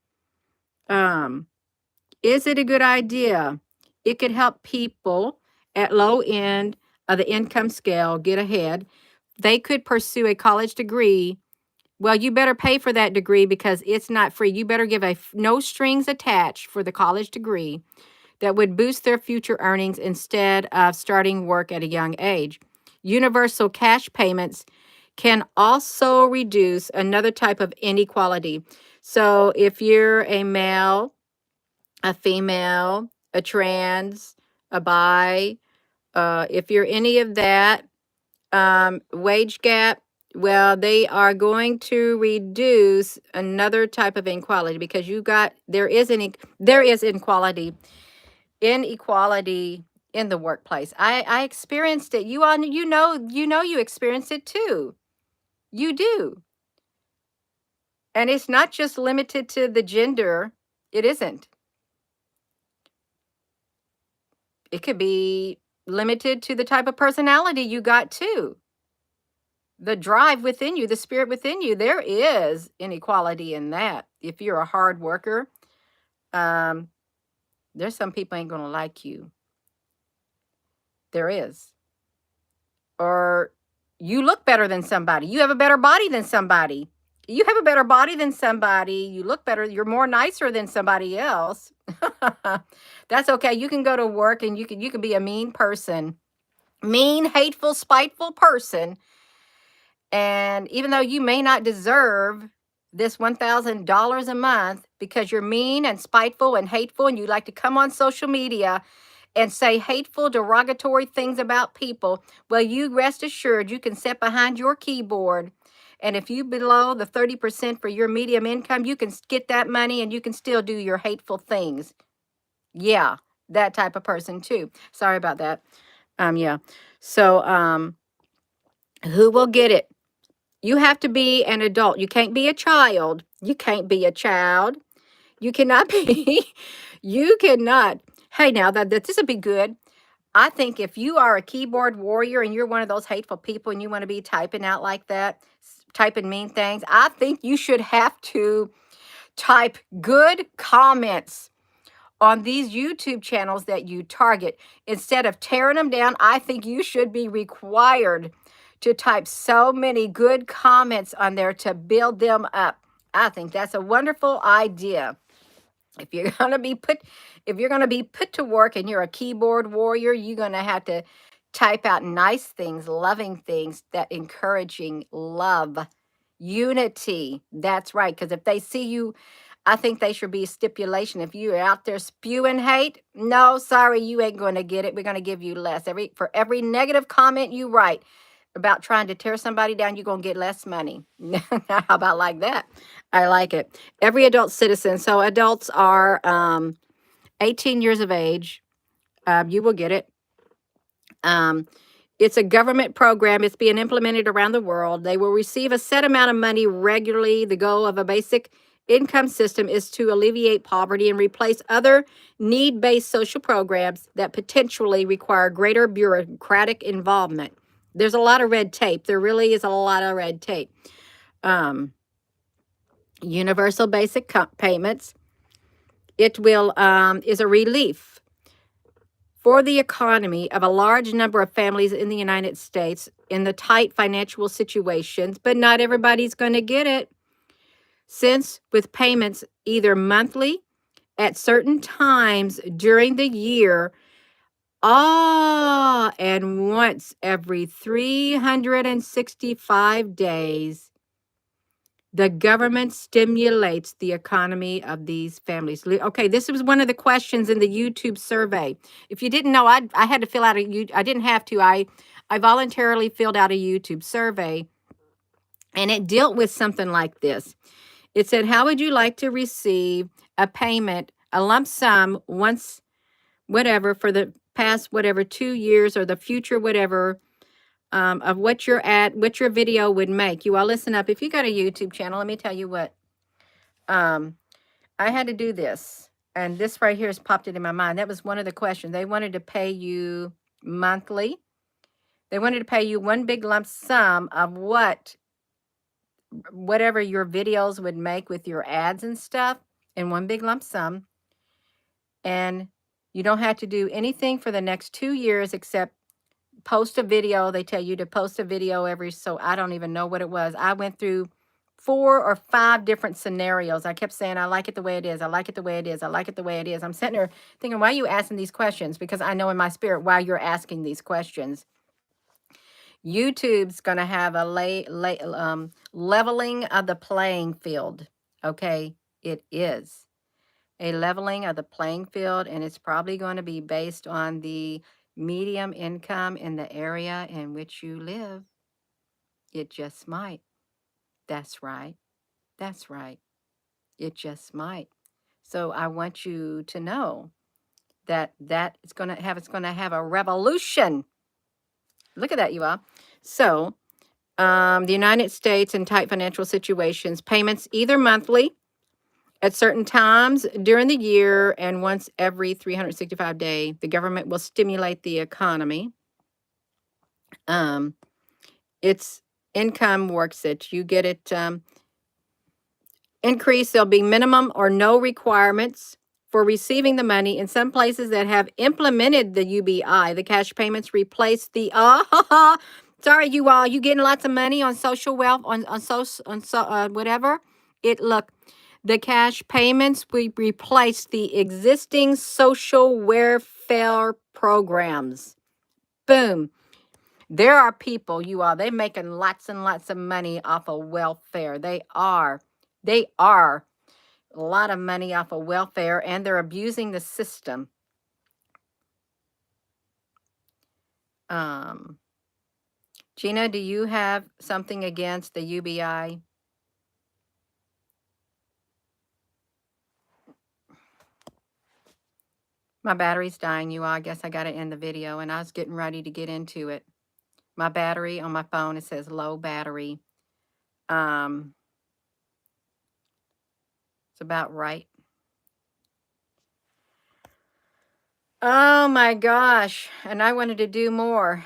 [SPEAKER 1] Is it a good idea? It could help people at low end of the income scale get ahead. They could pursue a college degree. Well, you better pay for that degree because it's not free. You better give a no strings attached for the college degree that would boost their future earnings instead of starting work at a young age. Universal cash payments can also reduce another type of inequality. So if you're a male, a female, a trans, a bi, if you're any of that, wage gap, well, they are going to reduce another type of inequality because there is inequality in the workplace. I experienced it. You experienced it too. You do. And it's not just limited to the gender. It isn't. It could be limited to the type of personality you got too. The drive within you, the spirit within you, there is inequality in that. If you're a hard worker, there's some people ain't going to like you. There is. Or you look better than somebody. You have a better body than somebody. You have a better body than somebody. You look better. You're more nicer than somebody else. That's okay. You can go to work and you can be a mean person. Mean, hateful, spiteful person. And even though you may not deserve this $1,000 a month because you're mean and spiteful and hateful and you like to come on social media and say hateful, derogatory things about people, well, you rest assured you can sit behind your keyboard. And if you below the 30% for your medium income, you can get that money and you can still do your hateful things. Yeah, that type of person too. Sorry about that. Yeah. So, who will get it? You have to be an adult. You can't be a child. You can't be a child. You cannot be. You cannot. Hey, now this would be good. I think if you are a keyboard warrior and you're one of those hateful people and you want to be typing out like that, typing mean things, I think you should have to type good comments on these YouTube channels that you target. Instead of tearing them down, I think you should be required to type so many good comments on there to build them up. I think that's a wonderful idea. If you're going to be put to work and you're a keyboard warrior, you're going to have to type out nice things, loving things, that encouraging love, unity. That's right. Because if they see you, I think they should be a stipulation. If you're out there spewing hate, no, sorry, you ain't going to get it. We're going to give you less. For every negative comment you write about trying to tear somebody down, you're going to get less money. How about like that? I like it. Every adult citizen. So adults are 18 years of age. You will get it. It's a government program. It's being implemented around the world. They will receive a set amount of money regularly. The goal of a basic income system is to alleviate poverty and replace other need-based social programs that potentially require greater bureaucratic involvement. There's a lot of red tape. There really is a lot of red tape. universal basic payments. It will is a relief for the economy of a large number of families in the United States in the tight financial situations, but not everybody's going to get it. Since with payments either monthly at certain times during the year, and once every 365 days, the government stimulates the economy of these families. Okay, this was one of the questions in the YouTube survey. If you didn't know, I had to fill out I didn't have to. I voluntarily filled out a YouTube survey, and it dealt with something like this. It said, how would you like to receive a payment, a lump sum, once, whatever, for the past, whatever, 2 years or the future, whatever, of what your video would make? You all listen up. If you got a YouTube channel, let me tell you what. I had to do this, and this right here has popped it in my mind. That was one of the questions. They wanted to pay you monthly. They wanted to pay you one big lump sum of whatever your videos would make with your ads and stuff in one big lump sum. And you don't have to do anything for the next 2 years except post a video. They tell you to post a video so I don't even know what it was. I went through 4 or 5 different scenarios. I kept saying, I like it the way it is. I like it the way it is. I like it the way it is. I'm sitting there thinking, why are you asking these questions? Because I know in my spirit why you're asking these questions. YouTube's going to have a leveling of the playing field. Okay, it is a leveling of the playing field, and it's probably going to be based on the medium income in the area in which you live. It just might. That's right. That's right. It just might. So I want you to know that it's going to have a revolution. Look at that, you all. So the United States in tight financial situations, payments either monthly at certain times during the year and once every 365 days, the government will stimulate the economy. Its income works it. You get it increase. There'll be minimum or no requirements for receiving the money. In some places that have implemented the UBI, the cash payments replace the sorry, you all, you getting lots of money on social wealth, whatever. The cash payments we replace the existing social welfare programs. Boom. There are people, you all, they're making lots and lots of money off of welfare. They are a lot of money off of welfare, and they're abusing the system. Gina, do you have something against the UBI? My battery's dying, you all. I guess I got to end the video, and I was getting ready to get into it. My battery on my phone, it says low battery. It's about right. Oh my gosh. And I wanted to do more.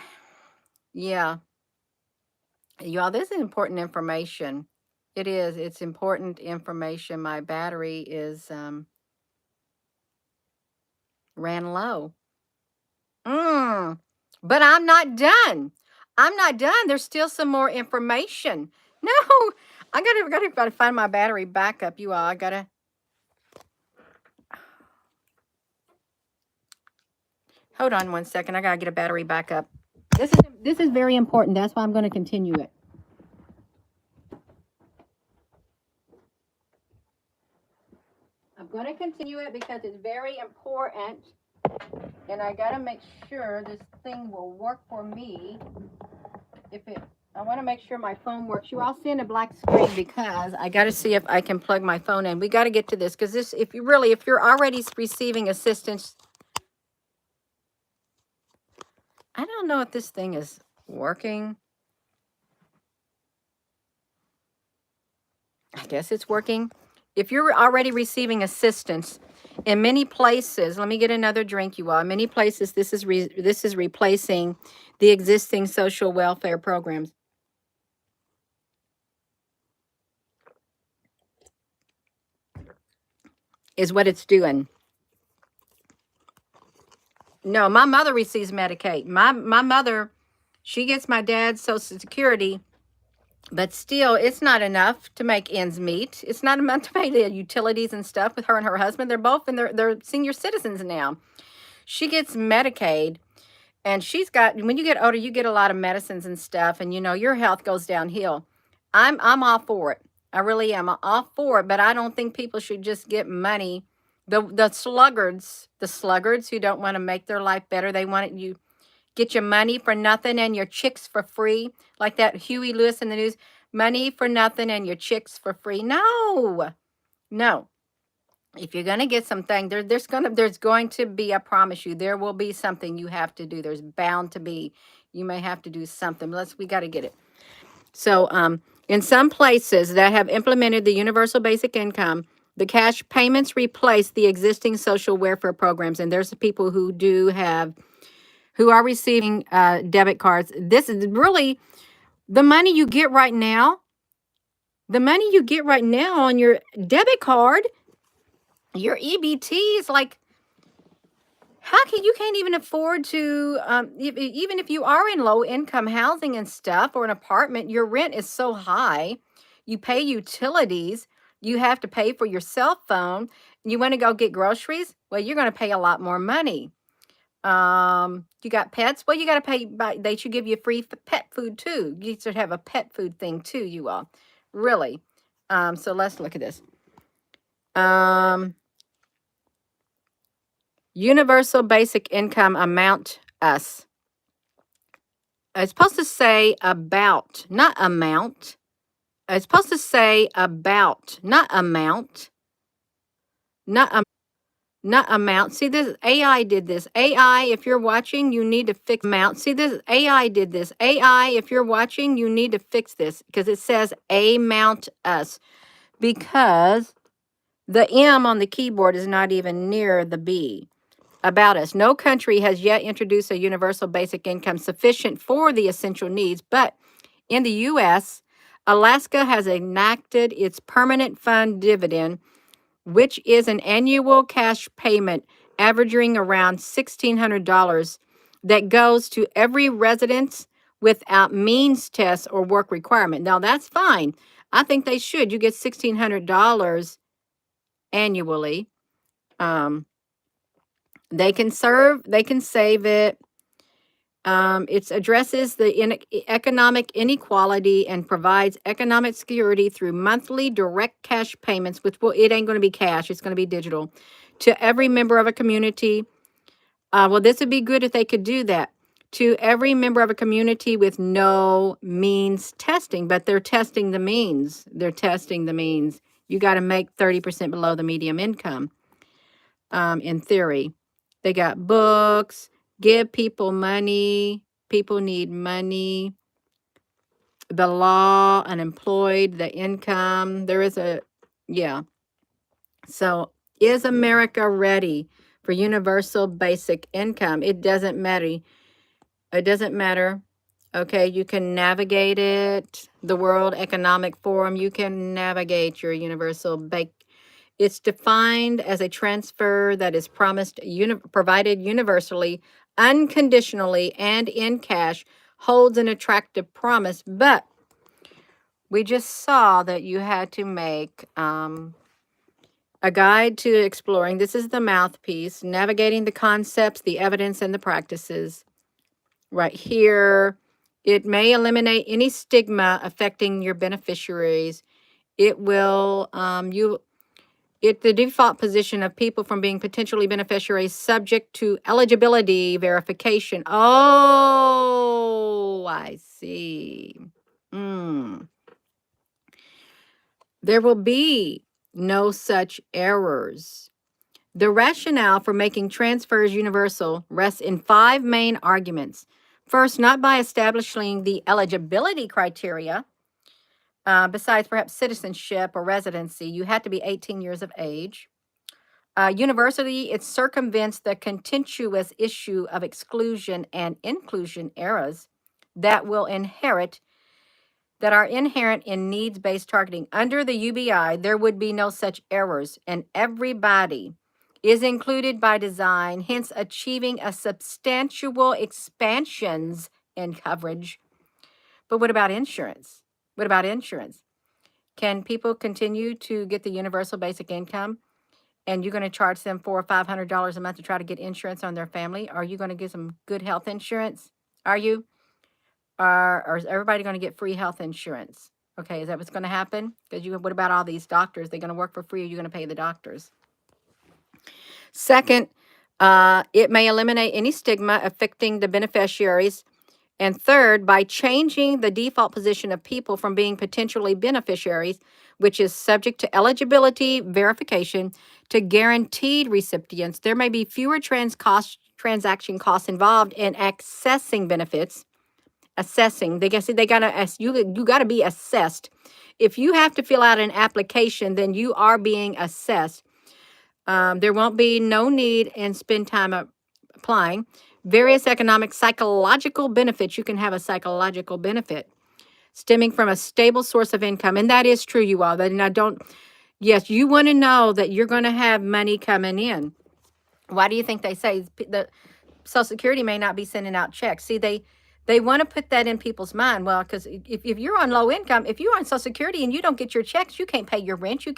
[SPEAKER 1] Yeah. Y'all, this is important information. It is. It's important information. My battery is ran low. But I'm not done. I'm not done. There's still some more information. No, I gotta find my battery backup, you all. Hold on one second. I gotta get a battery backup. This is very important. That's why I'm going to continue it. I'm going to continue it because it's very important, and I got to make sure this thing will work for me. I want to make sure my phone works. You all seeing a black screen because I got to see if I can plug my phone in. We got to get to this because if you're already receiving assistance, I don't know if this thing is working. I guess it's working. If you're already receiving assistance in many places, let me get another drink, you all. In many places, this is replacing the existing social welfare programs. is what it's doing. No, my mother receives Medicaid. My mother, she gets my dad's Social Security, but still, it's not enough to make ends meet. It's not enough to pay the utilities and stuff with her and her husband. They're both in they're senior citizens now. She gets Medicaid, and she's got, when you get older, you get a lot of medicines and stuff, and your health goes downhill. I'm all for it. I really am. I'm all for it, but I don't think people should just get money. The sluggards who don't want to make their life better, they want it, you get your money for nothing and your chicks for free, like that Huey Lewis in the news. Money for nothing and your chicks for free. No, no. If you're gonna get something, there's going to be, I promise you, there will be something you have to do. There's bound to be. You may have to do something. We got to get it. So, in some places that have implemented the universal basic income, the cash payments replace the existing social welfare programs, and there's people who are receiving debit cards. This is really the money you get right now. The money you get right now on your debit card, your EBT is like, you can't even afford to, even if you are in low income housing and stuff, or an apartment, your rent is so high. You pay utilities, you have to pay for your cell phone. You want to go get groceries? Well, you're going to pay a lot more money. You got pets? Well, you got to pay they should give you free pet food too. You should have a pet food thing too, you all. Really. So let's look at this. Universal basic income amount us. It's supposed to say about, not amount. It's supposed to say about, not amount. Not amount. See, this AI did this. AI, if you're watching, you need to fix amount. See, this AI did this. AI, if you're watching, you need to fix this, because it says amount us, because the M on the keyboard is not even near the B. About us. No country has yet introduced a universal basic income sufficient for the essential needs, but in the U.S., Alaska has enacted its permanent fund dividend, which is an annual cash payment averaging around $1,600 that goes to every resident without means test or work requirement. Now, that's fine. I think they should. You get $1,600 annually. They can save it. It addresses the economic inequality and provides economic security through monthly direct cash payments, it ain't going to be cash, it's going to be digital, to every member of a community. Well, this would be good if they could do that. To every member of a community with no means testing, but they're testing the means. You got to make 30% below the median income, in theory. They got books. Give people money. People need money. The law, unemployed, the income. Yeah. So, is America ready for universal basic income? It doesn't matter. Okay, you can navigate it. The World Economic Forum, you can navigate your universal basic. It's defined as a transfer that is provided universally, unconditionally, and in cash, holds an attractive promise. But we just saw that you had to make a guide to exploring. This is the mouthpiece, navigating the concepts, the evidence, and the practices. Right here, it may eliminate any stigma affecting your beneficiaries. It will, the default position of people from being potentially beneficiaries subject to eligibility verification. Oh, I see. There will be no such errors. The rationale for making transfers universal rests in 5 main arguments. First, not by establishing the eligibility criteria. Besides perhaps citizenship or residency, you have to be 18 years of age. Universally, it circumvents the contentious issue of exclusion and inclusion errors that will inherit that are inherent in needs-based targeting. Under the UBI, there would be no such errors, and everybody is included by design, hence achieving a substantial expansions in coverage. But what about insurance? What about insurance? Can people continue to get the universal basic income, and you're going to charge them $400 or $500 a month to try to get insurance on their family? Are you going to give them good health insurance? Are you? Or is everybody going to get free health insurance? Okay, is that what's going to happen? Because what about all these doctors? They're going to work for free, or you're going to pay the doctors? Second, it may eliminate any stigma affecting the beneficiaries. And third, by changing the default position of people from being potentially beneficiaries, which is subject to eligibility verification, to guaranteed recipients, there may be fewer transaction costs involved in accessing benefits. Assessing, they gotta you got to be assessed. If you have to fill out an application, then you are being assessed. There won't be no need and spend time applying. Various economic, psychological benefits. You can have a psychological benefit stemming from a stable source of income. And that is true, you all. And I don't, yes, you want to know that you're going to have money coming in. Why do you think they say the Social Security may not be sending out checks? See, they want to put that in people's mind. Well, because if you're on low income, if you're on Social Security and you don't get your checks, you can't pay your rent. You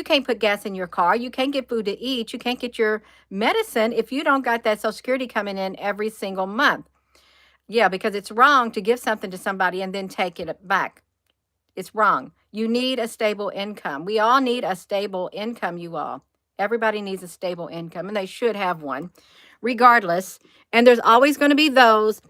[SPEAKER 1] can't put gas in your car. You can't get food to eat. You can't get your medicine if you don't got that Social Security coming in every single month. Yeah, because it's wrong to give something to somebody and then take it back. It's wrong. You need a stable income. We all need a stable income, you all. Everybody needs a stable income, and they should have one, regardless. And there's always going to be those,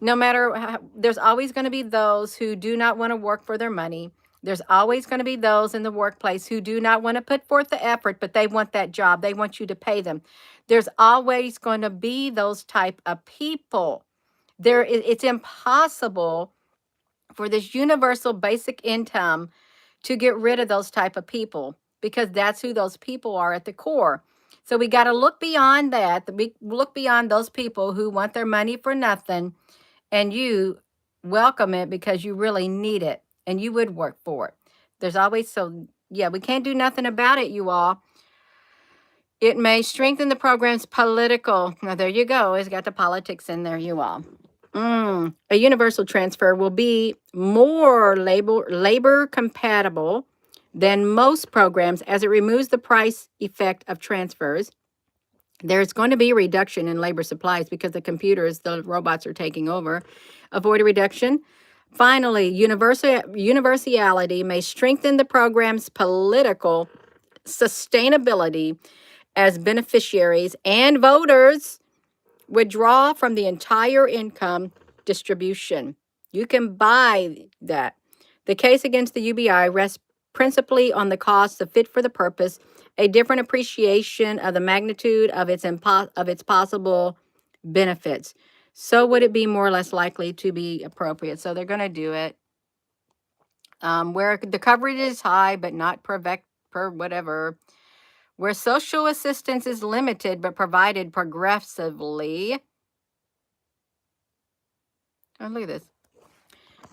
[SPEAKER 1] no matter how, there's always going to be those who do not want to work for their money. There's always going to be those in the workplace who do not want to put forth the effort, but they want that job. They want you to pay them. There's always going to be those type of people. It's impossible for this universal basic income to get rid of those type of people, because that's who those people are at the core. So we got to look beyond that. We look beyond those people who want their money for nothing, and you welcome it because you really need it and you would work for it. There's always, so yeah, we can't do nothing about it, you all. It may strengthen the program's political. Now, there you go. It's got the politics in there, you all. A universal transfer will be more labor compatible than most programs, as it removes the price effect of transfers. There's going to be a reduction in labor supplies because the computers, the robots are taking over. Avoid a reduction. Finally, universality may strengthen the program's political sustainability, as beneficiaries and voters withdraw from the entire income distribution. You can buy that. The case against the UBI rests principally on the cost of fit for the purpose, a different appreciation of the magnitude of its possible benefits. So would it be more or less likely to be appropriate? So they're going to do it where the coverage is high, but not per whatever. Where social assistance is limited but provided progressively. Oh, look at this.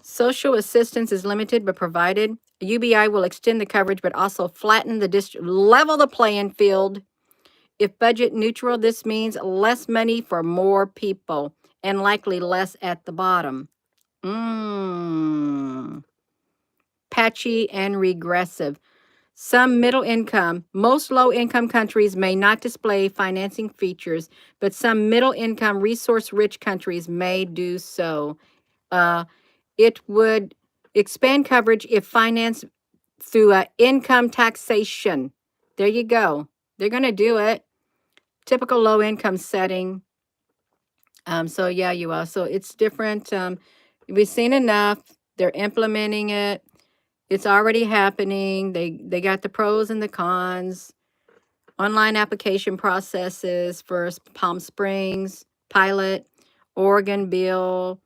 [SPEAKER 1] Social assistance is limited but provided. UBI will extend the coverage but also flatten the level the playing field. If budget neutral, this means less money for more people and likely less at the bottom. Patchy and regressive. Some middle income, most low income countries may not display financing features, but some middle income resource rich countries may do so. It would expand coverage if financed through income taxation. There you go. They're going to do it. Typical low income setting. So yeah, you are. So it's different. We've seen enough. They're implementing it. It's already happening. They got the pros and the cons. Online application processes for Palm Springs, pilot, Oregon bill,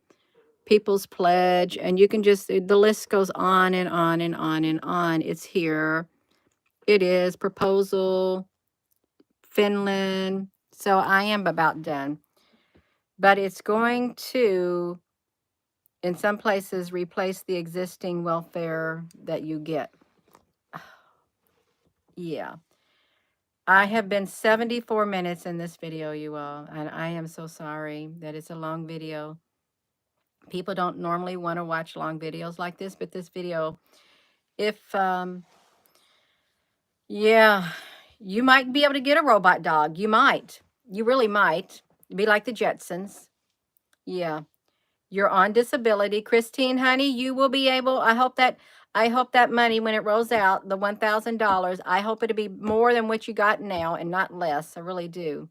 [SPEAKER 1] People's Pledge, and you can just, the list goes on and on and on and on. It's here. It is proposal, Finland. So I am about done. But it's going to in some places, replace the existing welfare that you get. Yeah. I have been 74 minutes in this video, you all, and I am so sorry that it's a long video. People don't normally want to watch long videos like this, but this video, if, yeah, you might be able to get a robot dog. You might. You really might. Be like the Jetsons. Yeah. You're on disability. Christine, honey, you will be able, I hope that money when it rolls out, the $1,000, I hope it'll be more than what you got now and not less. I really do.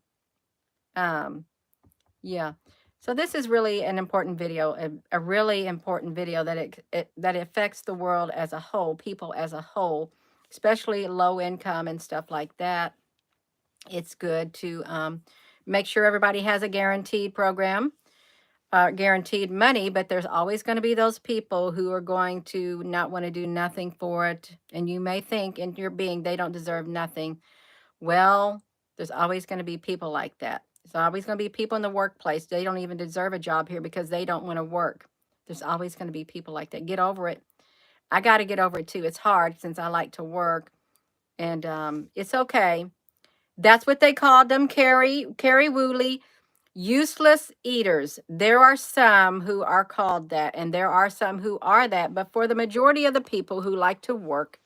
[SPEAKER 1] Yeah. So this is really an important video, a really important video that that it affects the world as a whole, people as a whole, especially low income and stuff like that. It's good to make sure everybody has a guaranteed program, guaranteed money, but there's always going to be those people who are going to not want to do nothing for it. And you may think in your being they don't deserve nothing. Well, there's always going to be people like that. There's always going to be people in the workplace. They don't even deserve a job here because they don't want to work. There's always going to be people like that. Get over it. I got to get over it too. It's hard since I like to work, and it's okay. That's what they called them, Carrie Woolley, useless eaters. There are some who are called that, and there are some who are that. But for the majority of the people who like to work,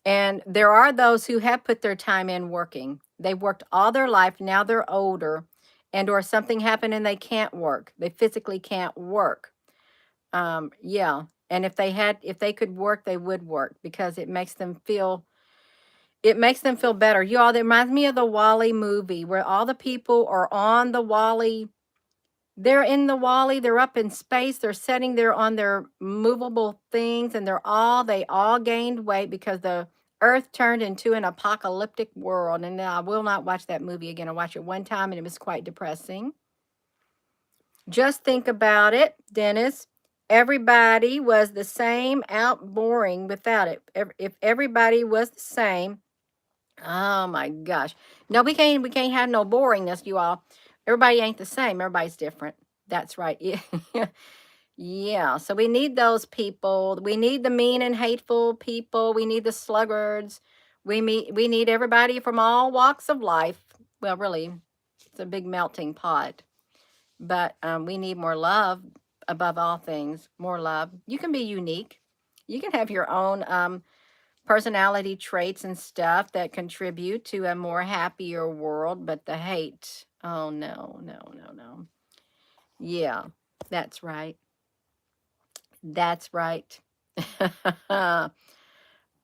[SPEAKER 1] and there are those who have put their time in working. They've worked all their life. Now they're older, and or something happened and they can't work. They physically can't work. Yeah. And if they could work, they would work because it makes them feel better. You all, it reminds me of the Wall-E movie where all the people are on the Wall-E. They're in the Wall-E, they're up in space, they're sitting there on their movable things, and they all gained weight because the earth turned into an apocalyptic world. And I will not watch that movie again. I watched it one time and it was quite depressing. Just think about it, Dennis. Everybody was the same, out boring without it. If everybody was the same, oh my gosh. No, we can't have no boringness, you all. Everybody ain't the same. Everybody's different. That's right. Yeah. Yeah. So we need those people. We need the mean and hateful people. We need the sluggards. We need everybody from all walks of life. Well, really, it's a big melting pot. But we need more love above all things. More love. You can be unique. You can have your own personality traits and stuff that contribute to a more happier world, but the hate, oh no, no, no, no. Yeah, that's right. That's right.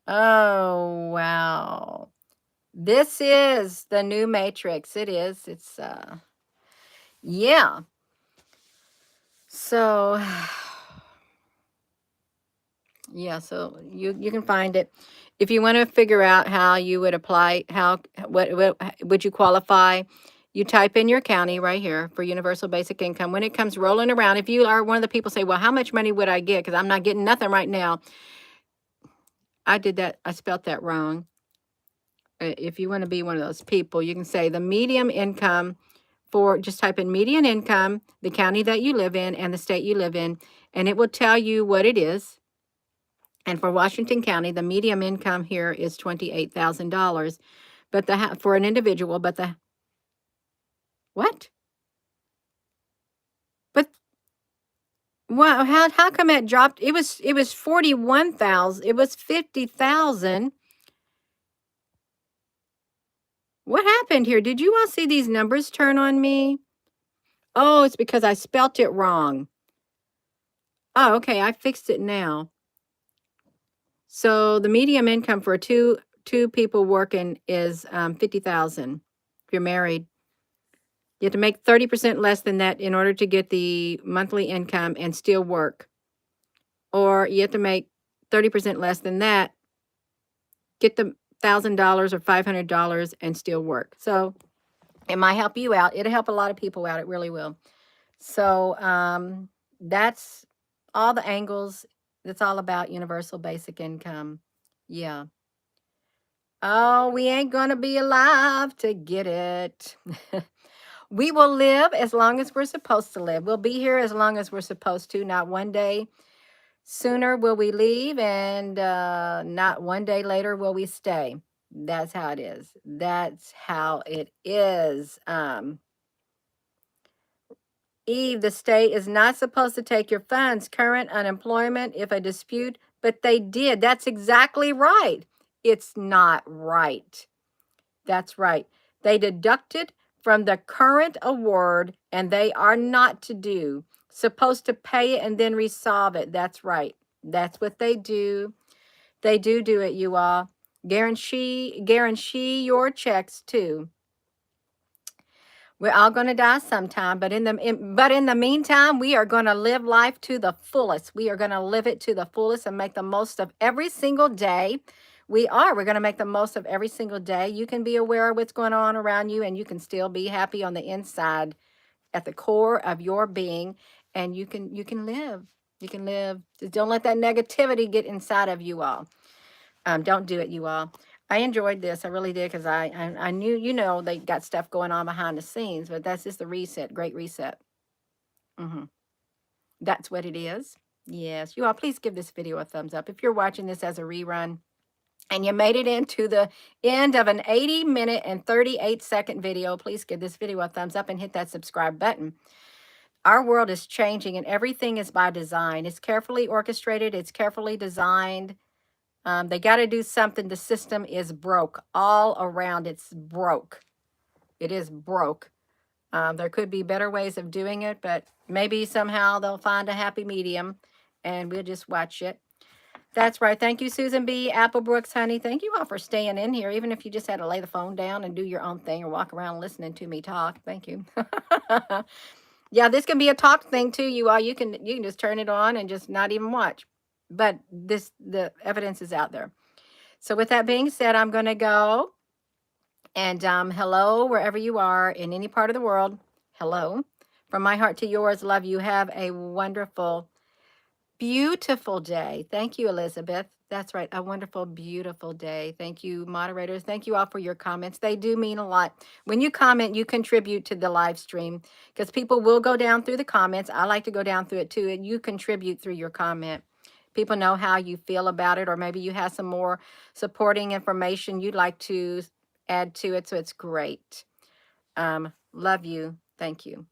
[SPEAKER 1] Oh, wow. This is the new Matrix. It is. It's yeah. So yeah, so you can find it. If you want to figure out how you would apply, what would you qualify, you type in your county right here for universal basic income. When it comes rolling around, if you are one of the people say, well, how much money would I get? Because I'm not getting nothing right now. I did that. I spelt that wrong. If you want to be one of those people, you can say the medium income just type in median income, the county that you live in and the state you live in, and it will tell you what it is. And for Washington County, the medium income here is $28,000, but for an individual, what? But wow, how come it dropped? It was 41,000. It was 50,000. What happened here? Did you all see these numbers turn on me? Oh, it's because I spelt it wrong. Oh, okay, I fixed it now. So the medium income for two people working is 50,000. If you're married, you have to make 30% less than that in order to get the monthly income and still work. Or you have to make 30% less than that, get the $1,000 or $500 and still work. So it might help you out. It'll help a lot of people out. It really will. So that's all the angles. That's all about universal basic income. Yeah. Oh, we ain't gonna be alive to get it. We will live as long as we're supposed to live. We'll be here as long as we're supposed to. Not one day sooner will we leave, and not one day later will we stay. That's how it is. That's how it is. Eve, the state is not supposed to take your funds, current unemployment, if a dispute, but they did. That's exactly right. It's not right. That's right. They deducted from the current award, and they are not to do. Supposed to pay it and then resolve it. That's right. That's what they do. They do it, you all. Guarantee your checks too. We're all going to die sometime, but in the meantime, we are going to live life to the fullest. We are going to live it to the fullest and make the most of every single day. We're going to make the most of every single day. You can be aware of what's going on around you, and you can still be happy on the inside, at the core of your being, and you can live. You can live. Just don't let that negativity get inside of you all. Don't do it, you all. I enjoyed this. I really did, because I knew, they got stuff going on behind the scenes, but that's just the reset. Great reset. That's what it is. Yes, you all, please give this video a thumbs up. If you're watching this as a rerun and you made it into the end of an 80-minute and 38-second video, please give this video a thumbs up and hit that subscribe button. Our world is changing, and everything is by design. It's carefully orchestrated. It's carefully designed. They got to do something. The system is broke all around. It's broke. It is broke. There could be better ways of doing it, but maybe somehow they'll find a happy medium, and we'll just watch it. That's right. Thank you, Susan B. Applebrooks, honey. Thank you all for staying in here, even if you just had to lay the phone down and do your own thing or walk around listening to me talk. Thank you. Yeah, this can be a talk thing too, you all. You can just turn it on and just not even watch. But the evidence is out there. So with that being said, I'm going to go. And hello, wherever you are in any part of the world. Hello. From my heart to yours, love you. Have a wonderful, beautiful day. Thank you, Elizabeth. That's right. A wonderful, beautiful day. Thank you, moderators. Thank you all for your comments. They do mean a lot. When you comment, you contribute to the live stream, because people will go down through the comments. I like to go down through it too, and you contribute through your comment. People know how you feel about it, or maybe you have some more supporting information you'd like to add to it. So it's great. Love you. Thank you.